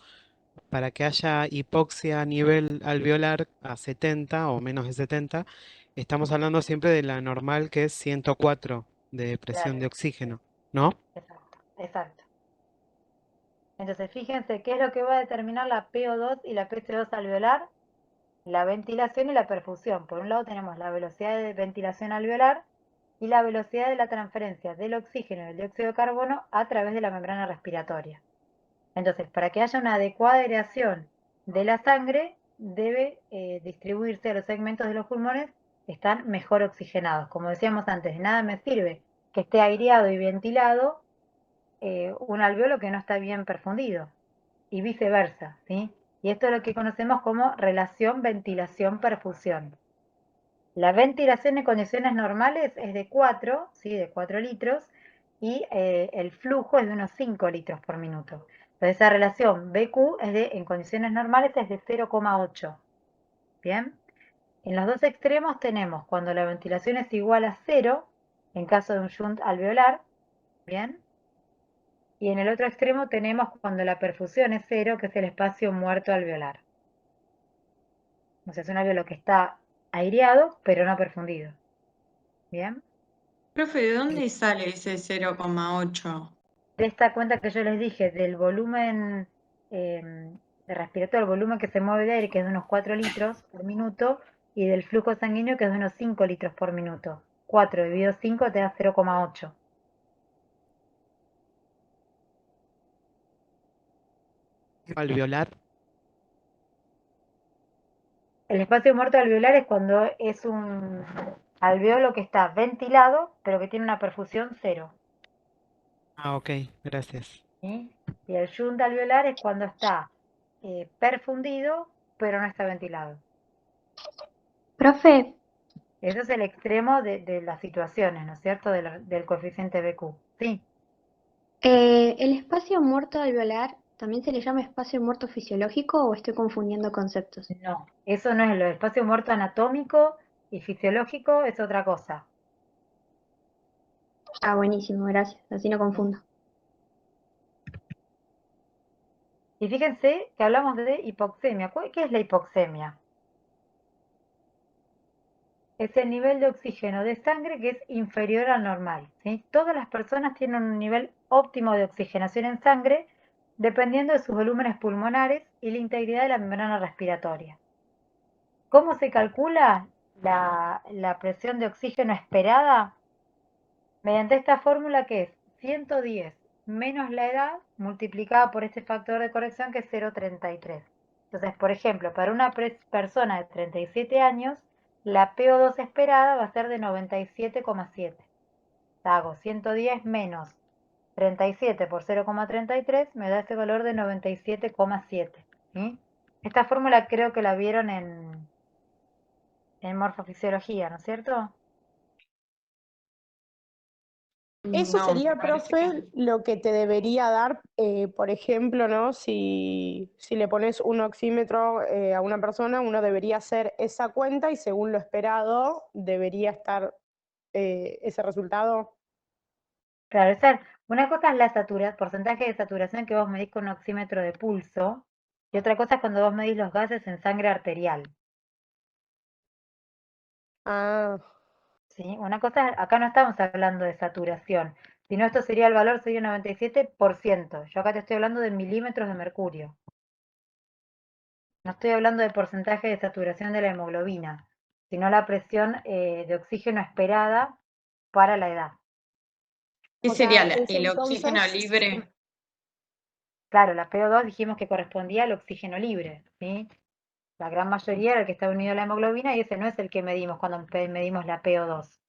para que haya hipoxia a nivel alveolar a 70 o menos de 70, estamos hablando siempre de la normal que es 104 de presión Claro, de oxígeno, ¿no? exacto, exacto. Entonces, fíjense qué es lo que va a determinar la PO2 y la PC2 alveolar, la ventilación y la perfusión. Por un lado tenemos la velocidad de ventilación alveolar y la velocidad de la transferencia del oxígeno y del dióxido de carbono a través de la membrana respiratoria. Entonces, para que haya una adecuada aireación de la sangre, debe distribuirse a los segmentos de los pulmones que están mejor oxigenados. Como decíamos antes, de nada me sirve que esté aireado y ventilado un alvéolo que no está bien perfundido y viceversa, ¿sí? Y esto es lo que conocemos como relación ventilación-perfusión. La ventilación en condiciones normales es de 4, ¿sí? De 4 litros, y el flujo es de unos 5 litros por minuto. Entonces esa relación BQ en condiciones normales es de 0,8. ¿Bien? En los dos extremos tenemos cuando la ventilación es igual a 0, en caso de un shunt alveolar, ¿bien? Y en el otro extremo tenemos cuando la perfusión es 0, que es el espacio muerto alveolar. O sea, es un alveolo que está aireado, pero no perfundido. ¿Bien? Profe, ¿de dónde sale ese 0,8? De esta cuenta que yo les dije del volumen de respiratorio, el volumen que se mueve de aire, que es de unos 4 litros por minuto, y del flujo sanguíneo, que es de unos 5 litros por minuto. 4 dividido 5 te da 0,8. Alveolar. El espacio muerto alveolar es cuando es un alveolo que está ventilado, pero que tiene una perfusión cero. Ah, ok, gracias. ¿Sí? Y el shunt alveolar es cuando está perfundido, pero no está ventilado. Profe, Ese es el extremo de las situaciones, ¿no es cierto? Del coeficiente BQ. Sí. ¿el espacio muerto alveolar también se le llama espacio muerto fisiológico o estoy confundiendo conceptos? No, eso no es el espacio muerto anatómico y fisiológico, es otra cosa. Ah, buenísimo, gracias. Así no confundo. Y fíjense que hablamos de hipoxemia. ¿Qué es la hipoxemia? Es el nivel de oxígeno de sangre que es inferior al normal, ¿sí? Todas las personas tienen un nivel óptimo de oxigenación en sangre dependiendo de sus volúmenes pulmonares y la integridad de la membrana respiratoria. ¿Cómo se calcula la presión de oxígeno esperada? Mediante esta fórmula que es 110 menos la edad multiplicada por este factor de corrección que es 0,33. Entonces, por ejemplo, para una persona de 37 años, la PO2 esperada va a ser de 97,7. Hago 110 menos 37 por 0,33 me da ese valor de 97,7. ¿Sí? Esta fórmula creo que la vieron en morfofisiología, ¿no es cierto? Eso No, me sería, parece que profe, lo que te debería dar, por ejemplo, ¿no? Si le pones un oxímetro a una persona, uno debería hacer esa cuenta y según lo esperado debería estar ese resultado. Claro, una cosa es porcentaje de saturación que vos medís con un oxímetro de pulso, y otra cosa es cuando vos medís los gases en sangre arterial. Ah, ¿Sí? Una cosa, acá no estamos hablando de saturación, sino esto sería el valor, sería 97%. Yo acá te estoy hablando de milímetros de mercurio. No estoy hablando de porcentaje de saturación de la hemoglobina, sino la presión de oxígeno esperada para la edad. ¿qué o sea, sería es el oxígeno entonces, libre? Claro, la PO2 dijimos que correspondía al oxígeno libre, ¿sí? La gran mayoría era el que está unido a la hemoglobina y ese no es el que medimos cuando medimos la PO2.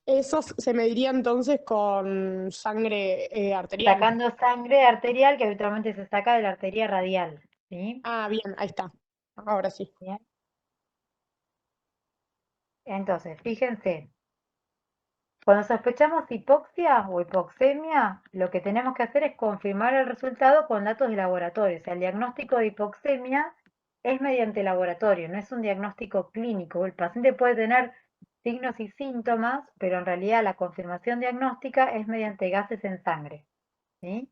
eso se mediría entonces con sangre arterial. Sacando sangre arterial que habitualmente se saca de la arteria radial, ¿sí? Ah, bien, ahí está. Ahora sí. Bien. Entonces, fíjense, cuando sospechamos hipoxia o hipoxemia, lo que tenemos que hacer es confirmar el resultado con datos de laboratorio. O sea, el diagnóstico de hipoxemia es mediante laboratorio, no es un diagnóstico clínico. El paciente puede tener signos y síntomas, pero en realidad la confirmación diagnóstica es mediante gases en sangre, ¿sí?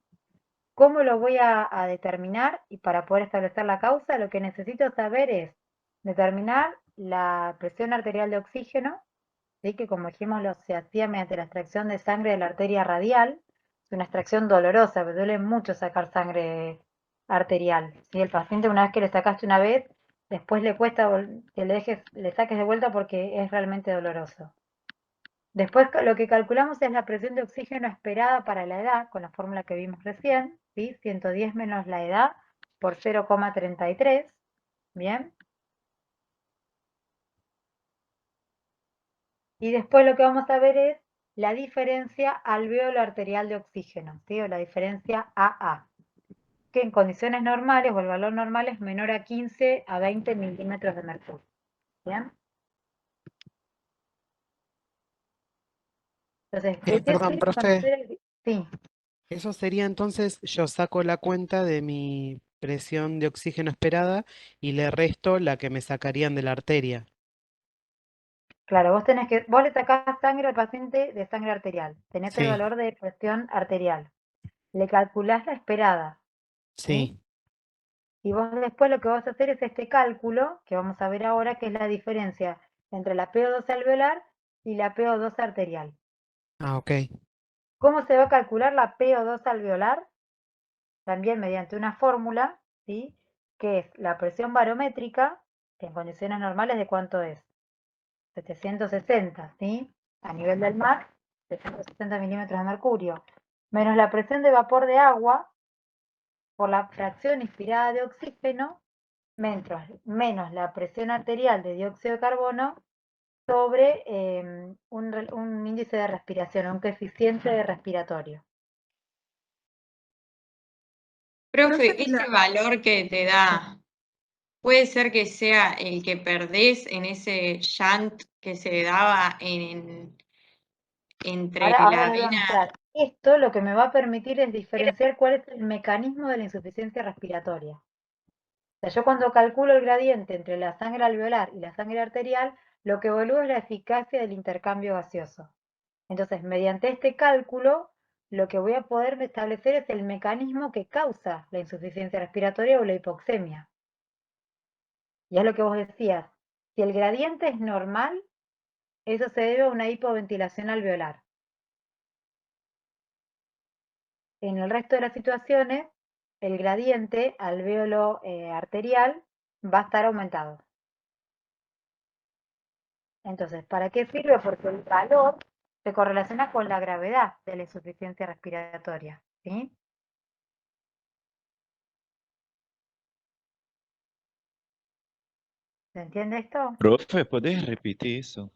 ¿Cómo lo voy a determinar? Y para poder establecer la causa, lo que necesito saber es determinar la presión arterial de oxígeno, ¿sí? Que como dijimos se hacía mediante la extracción de sangre de la arteria radial. Es una extracción dolorosa, pero duele mucho sacar sangre arterial, ¿sí? El paciente, una vez que le sacaste una vez, después le cuesta que le saques de vuelta porque es realmente doloroso. Después lo que calculamos es la presión de oxígeno esperada para la edad, con la fórmula que vimos recién, ¿sí? 110 menos la edad por 0,33, ¿bien? Y después lo que vamos a ver es la diferencia alveolo arterial de oxígeno, ¿sí? O la diferencia AA, que en condiciones normales o el valor normal es menor a 15 a 20 milímetros de mercurio, ¿bien? Entonces, Perdón, quiero profe. conocer sí. Eso sería entonces, yo saco la cuenta de mi presión de oxígeno esperada y le resto la que me sacarían de la arteria. Claro, vos le sacás sangre al paciente de sangre arterial, tenés el Sí, valor de presión arterial, le calculás la esperada, ¿sí? sí. Y vos después lo que vas a hacer es este cálculo, que vamos a ver ahora, que es la diferencia entre la PO2 alveolar y la PO2 arterial. Ah, ok. ¿Cómo se va a calcular la PO2 alveolar? También mediante una fórmula, ¿sí? Que es la presión barométrica, que en condiciones normales, ¿de cuánto es? 760, ¿sí? A nivel del mar, 760 milímetros de mercurio, menos la presión de vapor de agua por la fracción inspirada de oxígeno, menos la presión arterial de dióxido de carbono sobre un índice de respiración, un coeficiente respiratorio. Profe, Profe, ese valor que te da, ¿puede ser que sea el que perdés en ese shunt que se daba entre Ahora la les voy a vena? mostrar. Esto lo que me va a permitir es diferenciar cuál es el mecanismo de la insuficiencia respiratoria. O sea, yo cuando calculo el gradiente entre la sangre alveolar y la sangre arterial, lo que evalúo es la eficacia del intercambio gaseoso. Entonces, mediante este cálculo, lo que voy a poder establecer es el mecanismo que causa la insuficiencia respiratoria o la hipoxemia. Y es lo que vos decías, si el gradiente es normal, eso se debe a una hipoventilación alveolar. En el resto de las situaciones, el gradiente alveolo arterial va a estar aumentado. Entonces, ¿para qué sirve? Porque el valor se correlaciona con la gravedad de la insuficiencia respiratoria, ¿sí? ¿Se entiende esto? Profe, ¿puedes repetir eso?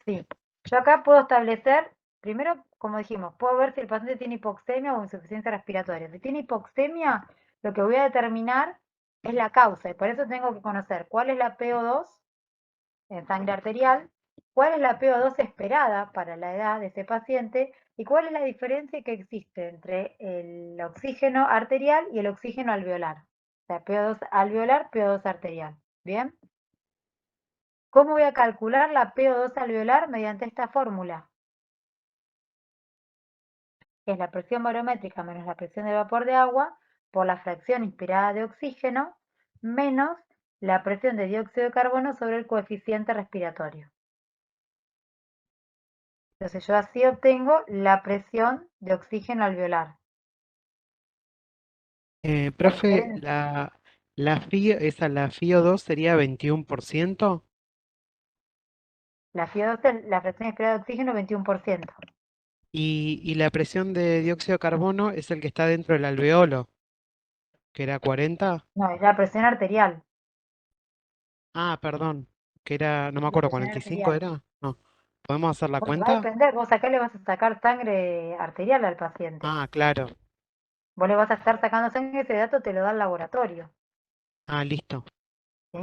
Sí. Yo acá puedo establecer, primero, como dijimos, puedo ver si el paciente tiene hipoxemia o insuficiencia respiratoria. Si tiene hipoxemia, lo que voy a determinar es la causa, y por eso tengo que conocer cuál es la PO2 en sangre arterial, cuál es la PO2 esperada para la edad de ese paciente y cuál es la diferencia que existe entre el oxígeno arterial y el oxígeno alveolar. O sea, PO2 alveolar, PO2 arterial. ¿Bien? ¿Cómo voy a calcular la PO2 alveolar mediante esta fórmula? Que es la presión barométrica menos la presión de vapor de agua por la fracción inspirada de oxígeno menos la presión de dióxido de carbono sobre el coeficiente respiratorio. Entonces yo así obtengo la presión de oxígeno alveolar. Profe, la FIO2 sería 21%. La FIO2 es la fracción inspirada de oxígeno 21%. Y la presión de dióxido de carbono es el que está dentro del alveolo, que era 40. No, es la presión arterial. Ah, perdón, que era, no me La acuerdo, presión 45 arterial. era. No. ¿Podemos hacer la Bueno, va a cuenta? depender, vos acá le vas a sacar sangre arterial al paciente. Ah, claro. Vos le vas a estar sacando sangre, ese dato te lo da el laboratorio. Ah, listo. ¿Sí?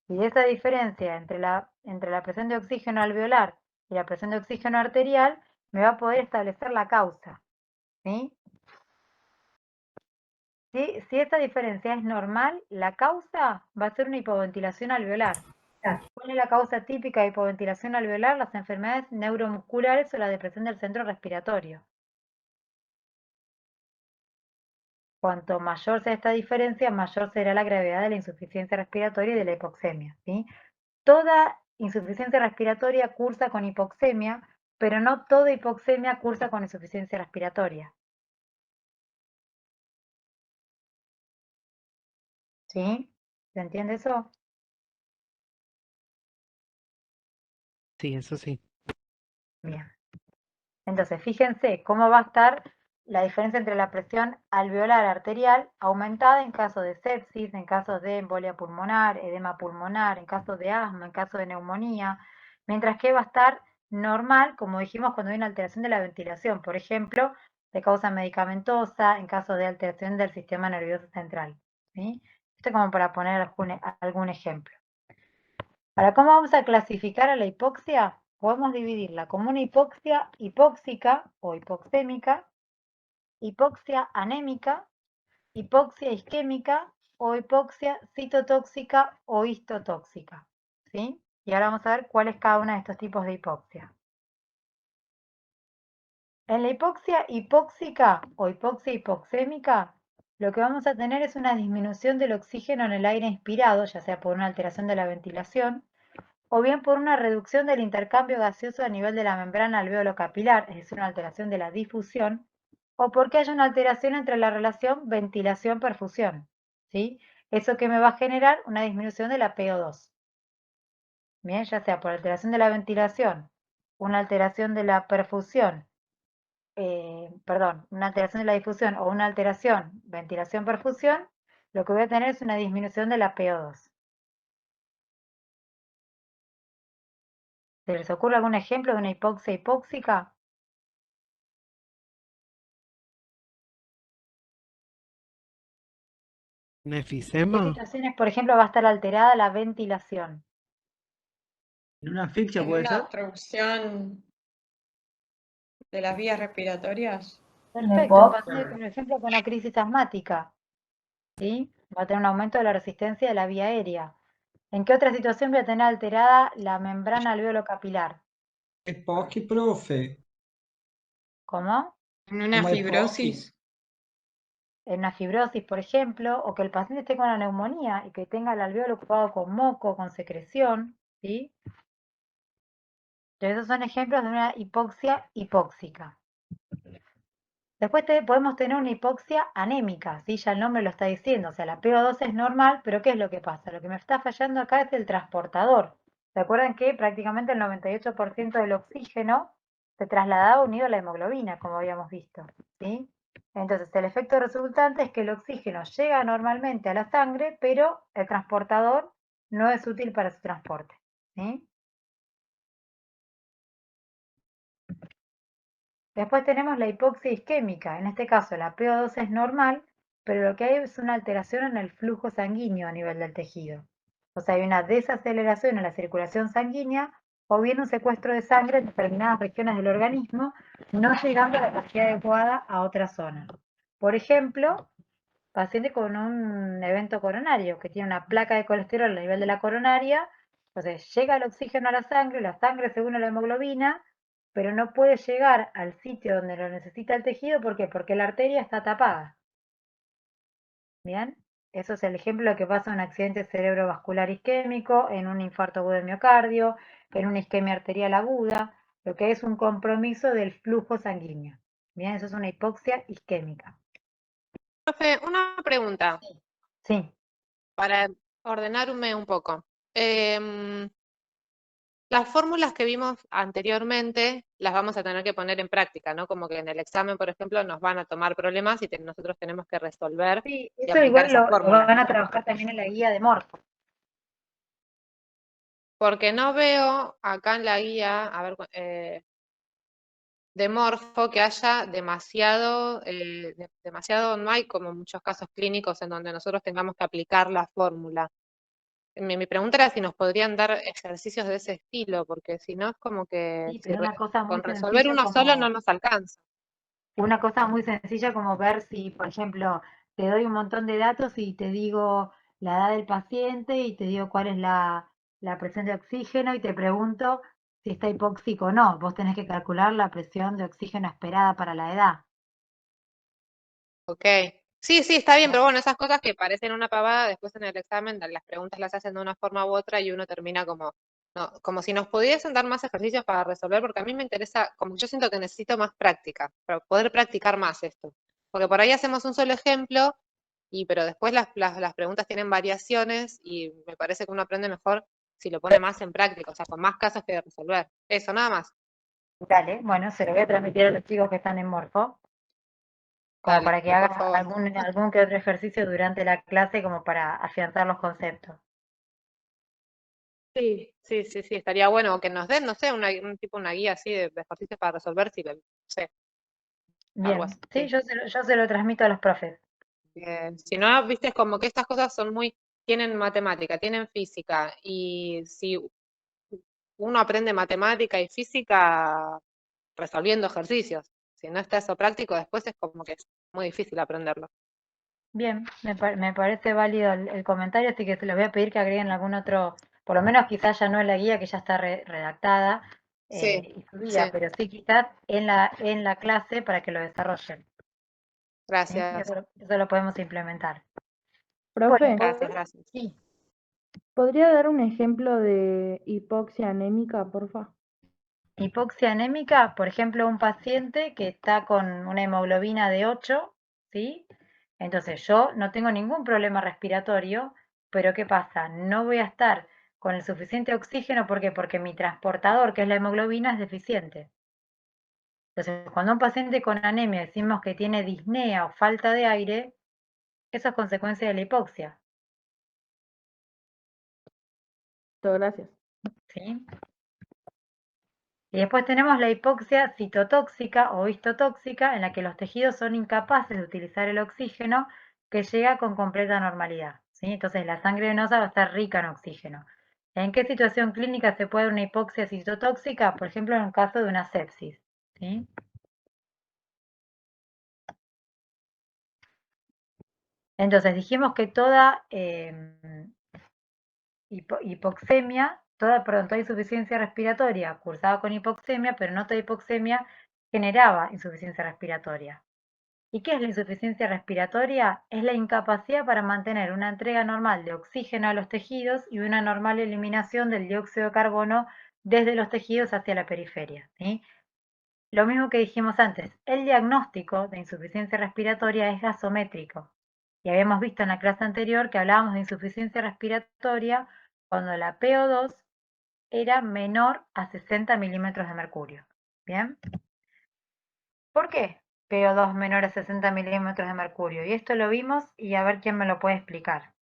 Y esa diferencia entre la presión de oxígeno alveolar y la presión de oxígeno arterial me va a poder establecer la causa. ¿Sí? Si esta diferencia es normal, la causa va a ser una hipoventilación alveolar. ¿Cuál es la causa típica de hipoventilación alveolar? Las enfermedades neuromusculares o la depresión del centro respiratorio. Cuanto mayor sea esta diferencia, mayor será la gravedad de la insuficiencia respiratoria y de la hipoxemia. ¿Sí? Toda insuficiencia respiratoria cursa con hipoxemia, pero no toda hipoxemia cursa con insuficiencia respiratoria. ¿Sí? ¿Se entiende eso? Sí, eso sí. Bien. Entonces, fíjense cómo va a estar la diferencia entre la presión alveolar arterial aumentada en caso de sepsis, en caso de embolia pulmonar, edema pulmonar, en caso de asma, en caso de neumonía, mientras que va a estar normal, como dijimos, cuando hay una alteración de la ventilación, por ejemplo, de causa medicamentosa, en caso de alteración del sistema nervioso central. ¿Sí? Esto como para poner algún ejemplo. Ahora, ¿cómo vamos a clasificar a la hipoxia? Podemos dividirla como una hipoxia hipóxica o hipoxémica, hipoxia anémica, hipoxia isquémica o hipoxia citotóxica o histotóxica. ¿Sí? Y ahora vamos a ver cuál es cada uno de estos tipos de hipoxia. En la hipoxia hipóxica o hipoxia hipoxémica, lo que vamos a tener es una disminución del oxígeno en el aire inspirado, ya sea por una alteración de la ventilación, o bien por una reducción del intercambio gaseoso a nivel de la membrana alveolo-capilar, es decir, una alteración de la difusión, o porque haya una alteración entre la relación ventilación-perfusión, ¿sí? Eso que me va a generar una disminución de la PO2. bien, ya sea por alteración de la ventilación, una alteración de la perfusión, perdón, una alteración de la difusión o una alteración ventilación-perfusión, lo que voy a tener es una disminución de la PO2. ¿Se les ocurre algún ejemplo de una hipoxia hipóxica? ¿Un ¿En qué efisema? situaciones, por ejemplo, va a estar alterada la ventilación? ¿En una asfixia En puede una ser? obstrucción de las vías respiratorias. Perfecto, paciente, por ejemplo, con una crisis asmática, ¿sí? Va a tener un aumento de la resistencia de la vía aérea. ¿En qué otra situación voy a tener alterada la membrana alveolo-capilar? EPOC, profe. ¿Cómo? En una Como EPOC. fibrosis. En una fibrosis, por ejemplo, o que el paciente esté con una neumonía y que tenga el alveolo ocupado con moco, con secreción, ¿sí? Entonces, esos son ejemplos de una hipoxia hipóxica. Después podemos tener una hipoxia anémica, ¿sí? Ya el nombre lo está diciendo, o sea, la PO2 es normal, pero ¿qué es lo que pasa? Lo que me está fallando acá es el transportador. ¿Se acuerdan que prácticamente el 98% del oxígeno se trasladaba unido a la hemoglobina, como habíamos visto, ¿sí? Entonces, el efecto resultante es que el oxígeno llega normalmente a la sangre, pero el transportador no es útil para su transporte, ¿sí? Después tenemos la hipoxia isquémica, en este caso la PO2 es normal, pero lo que hay es una alteración en el flujo sanguíneo a nivel del tejido. O sea, hay una desaceleración en la circulación sanguínea o bien un secuestro de sangre en determinadas regiones del organismo, no llegando a la cantidad adecuada a otra zona. Por ejemplo, paciente con un evento coronario, que tiene una placa de colesterol a nivel de la coronaria, entonces llega el oxígeno a la sangre se une a la hemoglobina, pero no puede llegar al sitio donde lo necesita el tejido, ¿por qué? Porque la arteria está tapada. ¿Bien? Eso es el ejemplo de lo que pasa en un accidente cerebrovascular isquémico, en un infarto agudo de miocardio, en una isquemia arterial aguda, lo que es un compromiso del flujo sanguíneo. Bien, eso es una hipoxia isquémica. Profe, una pregunta Sí. para ordenarme un poco. Las fórmulas que vimos anteriormente las vamos a tener que poner en práctica, ¿no? Como que en el examen, por ejemplo, nos van a tomar problemas y nosotros tenemos que resolver Sí, y eso aplicar igual esas lo fórmulas. van a trabajar también en la guía de Morfo. Porque no veo acá en la guía, a ver, de Morfo que haya demasiado, no hay como muchos casos clínicos en donde nosotros tengamos que aplicar la fórmula. Mi pregunta era si nos podrían dar ejercicios de ese estilo, porque si no es como que Sí, pero una cosa muy con resolver sencilla uno solo no como nos alcanza. una cosa muy sencilla como ver si, por ejemplo, te doy un montón de datos y te digo la edad del paciente y te digo cuál es la presión de oxígeno y te pregunto si está hipóxico o no. Vos tenés que calcular la presión de oxígeno esperada para la edad. Ok. Sí, está bien, pero bueno, esas cosas que parecen una pavada, después en el examen las preguntas las hacen de una forma u otra y uno termina como, no, como si nos pudiesen dar más ejercicios para resolver, porque a mí me interesa, como yo siento que necesito más práctica, para poder practicar más esto. Porque por ahí hacemos un solo ejemplo, pero después las preguntas tienen variaciones y me parece que uno aprende mejor si lo pone más en práctica, o sea, con más casos que resolver. Eso, nada más. Dale, bueno, se lo voy a transmitir a los chicos que están en Morfo, como Dale, para que por hagan favor. algún que otro ejercicio durante la clase como para afianzar los conceptos. Sí, estaría bueno que nos den, no sé, un tipo, una guía así de ejercicios para resolver, si, no sé, algo Bien, así. sí, yo se lo transmito a los profes. Si no, viste, es como que estas cosas tienen matemática, tienen física, y si uno aprende matemática y física resolviendo ejercicios, si no está eso práctico, después es como que es muy difícil aprenderlo. Bien, me parece válido el comentario, así que se los voy a pedir que agreguen algún otro, por lo menos quizás ya no en la guía que ya está redactada y subida, pero sí quizás en la clase para que lo desarrollen. ¿Sí? Gracias. Eso lo podemos implementar. Profe, Gracias. Sí. ¿Podría dar un ejemplo de hipoxia anémica, porfa? Hipoxia anémica, por ejemplo, un paciente que está con una hemoglobina de 8, ¿sí? Entonces yo no tengo ningún problema respiratorio, pero ¿qué pasa? No voy a estar con el suficiente oxígeno. ¿Por qué? Porque mi transportador, que es la hemoglobina, es deficiente. Entonces, cuando a un paciente con anemia decimos que tiene disnea o falta de aire, eso es consecuencia de la hipoxia. Muchas gracias. ¿Sí? Y después tenemos la hipoxia citotóxica o histotóxica, en la que los tejidos son incapaces de utilizar el oxígeno que llega con completa normalidad. ¿Sí? Entonces la sangre venosa va a estar rica en oxígeno. ¿En qué situación clínica se puede dar una hipoxia citotóxica? Por ejemplo, en un caso de una sepsis. ¿Sí? Entonces dijimos que toda hipoxemia, toda insuficiencia respiratoria cursada con hipoxemia, pero no toda hipoxemia generaba insuficiencia respiratoria. ¿Y qué es la insuficiencia respiratoria? Es la incapacidad para mantener una entrega normal de oxígeno a los tejidos y una normal eliminación del dióxido de carbono desde los tejidos hacia la periferia. ¿Sí? Lo mismo que dijimos antes, el diagnóstico de insuficiencia respiratoria es gasométrico. Y habíamos visto en la clase anterior que hablábamos de insuficiencia respiratoria cuando la PO2 era menor a 60 milímetros de mercurio. ¿Bien? ¿Por qué PO2 menor a 60 milímetros de mercurio? Y esto lo vimos y a ver quién me lo puede explicar.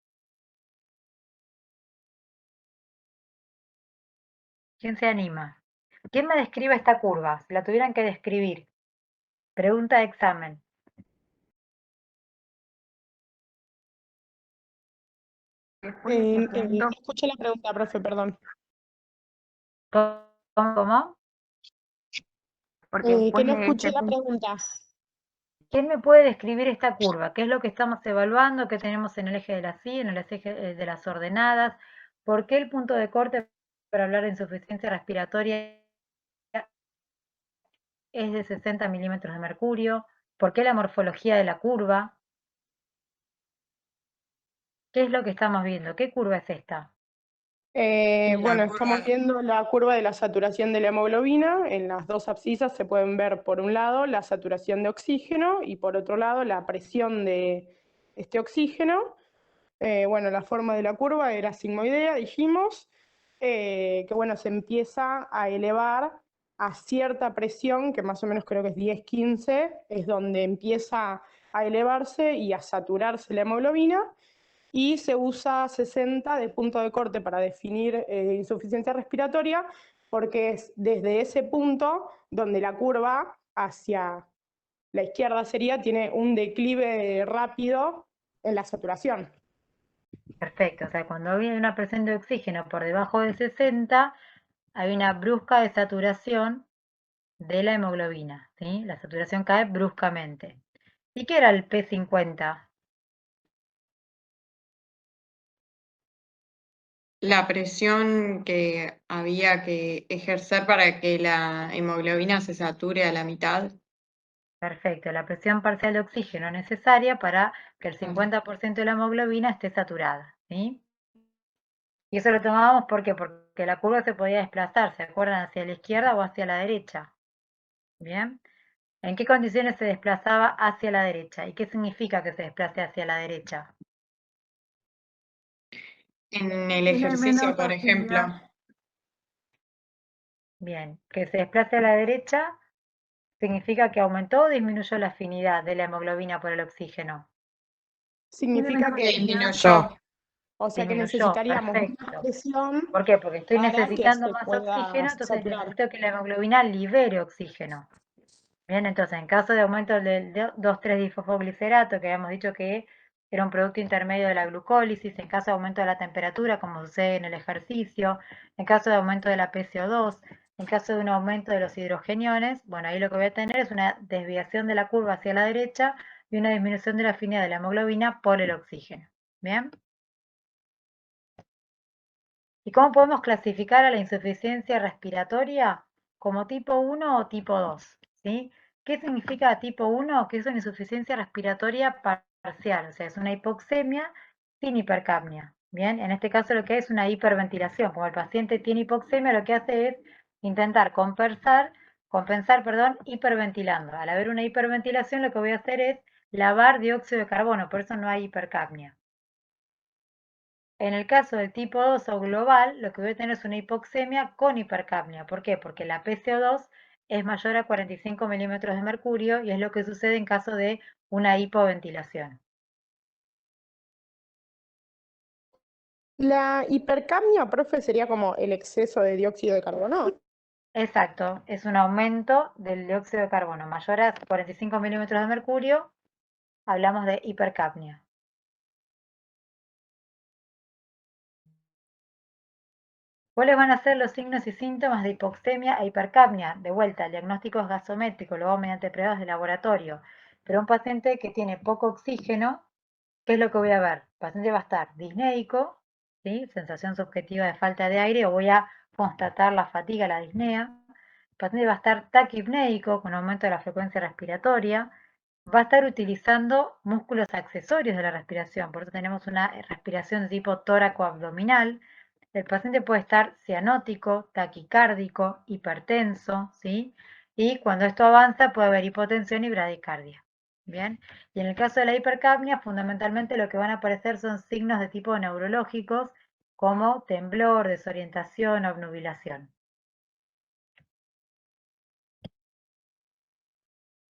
¿Quién se anima? ¿Quién me describe esta curva? Si la tuvieran que describir. Pregunta de examen. No escuché la pregunta, profe, perdón. ¿Cómo? Porque Que no escuché la pregunta. ¿Quién me puede describir esta curva? ¿Qué es lo que estamos evaluando? ¿Qué tenemos en el eje de las Y, en el eje de las ordenadas? ¿Por qué el punto de corte para hablar de insuficiencia respiratoria es de 60 milímetros de mercurio? ¿Por qué la morfología de la curva? ¿Qué es lo que estamos viendo? ¿Qué curva es esta? Bueno, estamos viendo la curva de la saturación de la hemoglobina. En las dos abscisas se pueden ver, por un lado, la saturación de oxígeno y por otro lado, la presión de este oxígeno. Bueno, la forma de la curva era sigmoidea, dijimos, que bueno, se empieza a elevar a cierta presión, que más o menos creo que es 10-15, es donde empieza a elevarse y a saturarse la hemoglobina, y se usa 60 de punto de corte para definir insuficiencia respiratoria, porque es desde ese punto donde la curva hacia la izquierda tiene un declive rápido en la saturación. Perfecto, o sea, cuando hay una presión de oxígeno por debajo de 60, hay una brusca desaturación de la hemoglobina, ¿sí? La saturación cae bruscamente. ¿Y qué era el P50? La presión que había que ejercer para que la hemoglobina se sature a la mitad. Perfecto, la presión parcial de oxígeno necesaria para que el 50% de la hemoglobina esté saturada, ¿sí? Y eso lo tomábamos ¿por qué? Porque la curva se podía desplazar, ¿se acuerdan? Hacia la izquierda o hacia la derecha. ¿Bien? ¿En qué condiciones se desplazaba hacia la derecha? ¿Y qué significa que se desplace hacia la derecha? En el Tiene ejercicio, menos por ejemplo. afinidad. Bien, que se desplace a la derecha significa que aumentó o disminuyó la afinidad de la hemoglobina por el oxígeno. Significa que Disminuyó. o sea que Disminuyó, necesitaríamos más perfecto. presión ¿Por qué? Porque estoy para que necesitando se más pueda oxígeno, entonces saturar. necesito que la hemoglobina libere oxígeno. Bien, entonces en caso de aumento del 2,3-difosfoglicerato, que habíamos dicho que era un producto intermedio de la glucólisis, en caso de aumento de la temperatura, como sucede en el ejercicio, en caso de aumento de la PCO2, en caso de un aumento de los hidrogeniones, bueno, ahí lo que voy a tener es una desviación de la curva hacia la derecha y una disminución de la afinidad de la hemoglobina por el oxígeno. ¿Bien? ¿Y cómo podemos clasificar a la insuficiencia respiratoria? Como tipo 1 o tipo 2, ¿sí? ¿Qué significa tipo 1? Que es una insuficiencia respiratoria parcial, o sea, es una hipoxemia sin hipercapnia. Bien, en este caso lo que hay es una hiperventilación. Como el paciente tiene hipoxemia, lo que hace es intentar compensar, hiperventilando. Al haber una hiperventilación, lo que voy a hacer es lavar dióxido de carbono, por eso no hay hipercapnia. En el caso del tipo 2 o global, lo que voy a tener es una hipoxemia con hipercapnia. ¿Por qué? Porque la PCO2 es mayor a 45 milímetros de mercurio y es lo que sucede en caso de una hipoventilación. La hipercapnia, profe, sería como el exceso de dióxido de carbono. Exacto, es un aumento del dióxido de carbono mayor a 45 milímetros de mercurio, hablamos de hipercapnia. ¿Cuáles van a ser los signos y síntomas de hipoxemia e hipercapnia? De vuelta, el diagnóstico es gasométrico, luego mediante pruebas de laboratorio. Pero un paciente que tiene poco oxígeno, ¿qué es lo que voy a ver? El paciente va a estar disneico, ¿sí? Sensación subjetiva de falta de aire, o voy a constatar la fatiga, la disnea. El paciente va a estar taquipneico, con aumento de la frecuencia respiratoria. Va a estar utilizando músculos accesorios de la respiración, por eso tenemos una respiración de tipo tóraco-abdominal. El paciente puede estar cianótico, taquicárdico, hipertenso, ¿sí? Y cuando esto avanza puede haber hipotensión y bradicardia. Bien, y en el caso de la hipercapnia, fundamentalmente lo que van a aparecer son signos de tipo neurológicos como temblor, desorientación, obnubilación.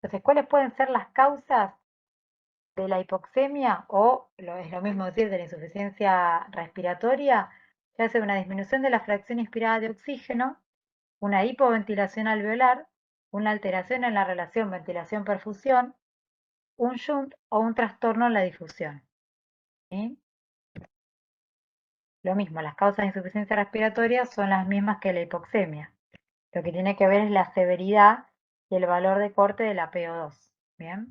Entonces, ¿cuáles pueden ser las causas de la hipoxemia o, es lo mismo decir, de la insuficiencia respiratoria? Ya sea una disminución de la fracción inspirada de oxígeno, una hipoventilación alveolar, una alteración en la relación ventilación-perfusión, un shunt o un trastorno en la difusión. ¿Sí? Lo mismo, las causas de insuficiencia respiratoria son las mismas que la hipoxemia. Lo que tiene que ver es la severidad y el valor de corte de la PO2. ¿Bien?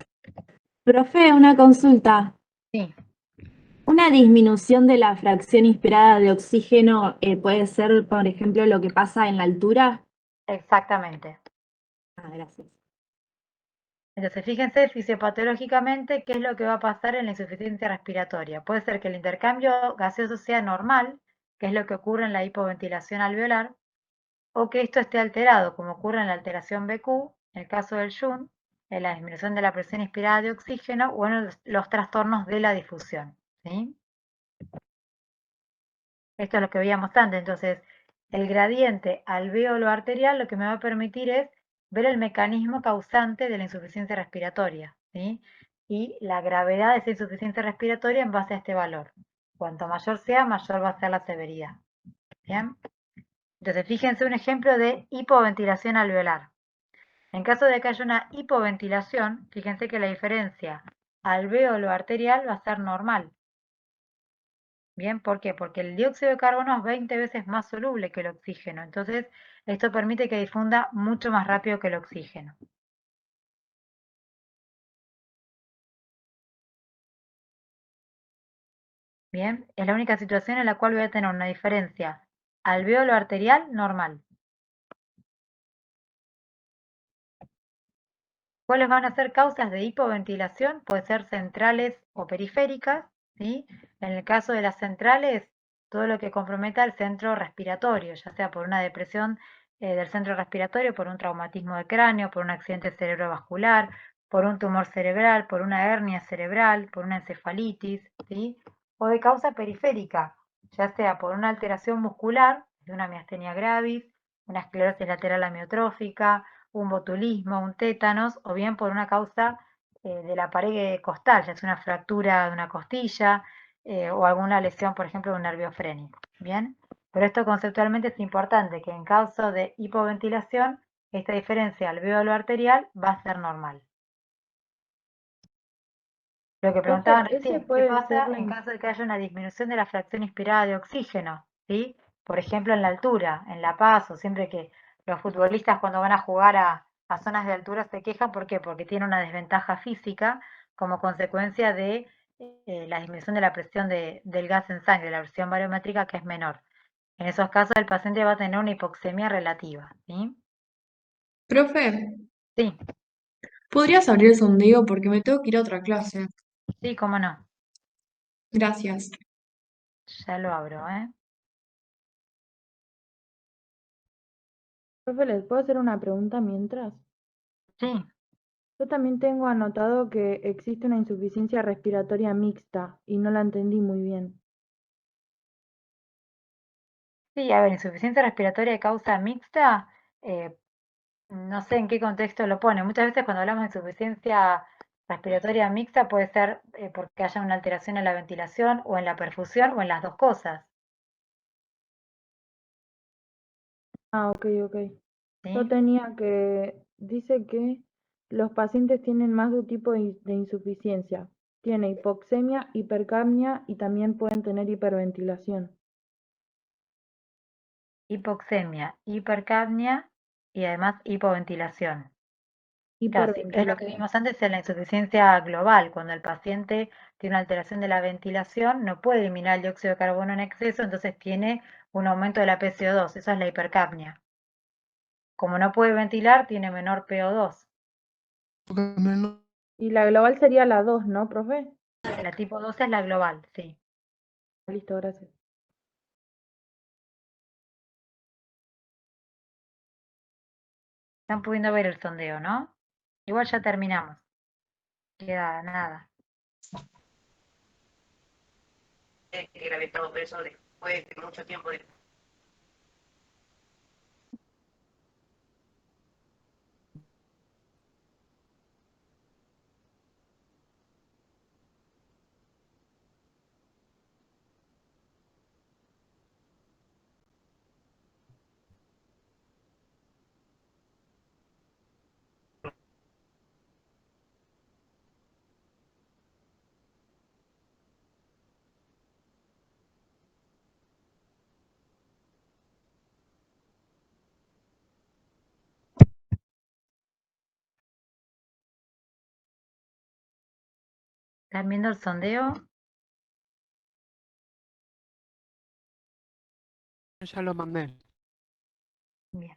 Profe, una consulta. Sí. ¿Una disminución de la fracción inspirada de oxígeno puede ser, por ejemplo, lo que pasa en la altura? Exactamente. Ah, gracias. Entonces, fíjense fisiopatológicamente qué es lo que va a pasar en la insuficiencia respiratoria. Puede ser que el intercambio gaseoso sea normal, que es lo que ocurre en la hipoventilación alveolar, o que esto esté alterado, como ocurre en la alteración BQ, en el caso del shunt, en la disminución de la presión inspirada de oxígeno o en los trastornos de la difusión. ¿Sí? Esto es lo que veíamos antes. Entonces, el gradiente alvéolo arterial lo que me va a permitir es ver el mecanismo causante de la insuficiencia respiratoria, ¿sí? Y la gravedad de esa insuficiencia respiratoria en base a este valor. Cuanto mayor sea, mayor va a ser la severidad. ¿Bien? Entonces, fíjense un ejemplo de hipoventilación alveolar. En caso de que haya una hipoventilación, fíjense que la diferencia alvéolo arterial va a ser normal. Bien, ¿por qué? Porque el dióxido de carbono es 20 veces más soluble que el oxígeno. Entonces, esto permite que difunda mucho más rápido que el oxígeno. Bien, es la única situación en la cual voy a tener una diferencia alvéolo arterial normal. ¿Cuáles van a ser causas de hipoventilación? Puede ser centrales o periféricas, ¿sí? En el caso de las centrales, todo lo que comprometa el centro respiratorio, ya sea por una depresión del centro respiratorio, por un traumatismo de cráneo, por un accidente cerebrovascular, por un tumor cerebral, por una hernia cerebral, por una encefalitis, ¿sí? O de causa periférica, ya sea por una alteración muscular, de una miastenia gravis, una esclerosis lateral amiotrófica, un botulismo, un tétanos, o bien por una causa de la pared costal, ya sea una fractura de una costilla o alguna lesión, por ejemplo, de un nervio frénico. ¿Bien? Pero esto conceptualmente es importante, que en caso de hipoventilación, esta diferencia alvéolo arterial va a ser normal. Lo que preguntaban Profe, recién, ¿qué puede pasa ser en caso de que haya una disminución de la fracción inspirada de oxígeno? ¿Sí? Por ejemplo, en la altura, en La Paz, o siempre que los futbolistas cuando van a jugar a zonas de altura se quejan, ¿por qué? Porque tiene una desventaja física como consecuencia de la disminución de la presión del gas en sangre, la presión barométrica que es menor. En esos casos el paciente va a tener una hipoxemia relativa. ¿Sí? Profe, Sí, ¿podrías abrir el sondeo porque me tengo que ir a otra clase? sí, cómo no. Gracias. Ya lo abro, ¿eh? Profe, ¿les puedo hacer una pregunta mientras? Sí. Yo también tengo anotado que existe una insuficiencia respiratoria mixta y no la entendí muy bien. Sí, a ver, insuficiencia respiratoria de causa mixta, no sé en qué contexto lo pone. Muchas veces cuando hablamos de insuficiencia respiratoria mixta puede ser porque haya una alteración en la ventilación o en la perfusión o en las dos cosas. Ah, ok. Yo ¿Sí? tenía que, dice que los pacientes tienen más de un tipo de insuficiencia. Tiene hipoxemia, hipercapnia y también pueden tener hiperventilación. Hipoxemia, hipercapnia y además hipoventilación. Claro, sí, es lo que Hiperventilación. vimos antes en la insuficiencia global, cuando el paciente tiene una alteración de la ventilación, no puede eliminar el dióxido de carbono en exceso, entonces tiene un aumento de la PCO2, eso es la hipercapnia. Como no puede ventilar, tiene menor PO2. Y la global sería la 2, ¿no, profe? La tipo 2 es la global, sí. Listo, gracias. Están pudiendo ver el sondeo, ¿no? Igual ya terminamos. Queda nada. Que grabé todo eso después de mucho tiempo de... ¿Están viendo el sondeo? Ya lo mandé. Bien.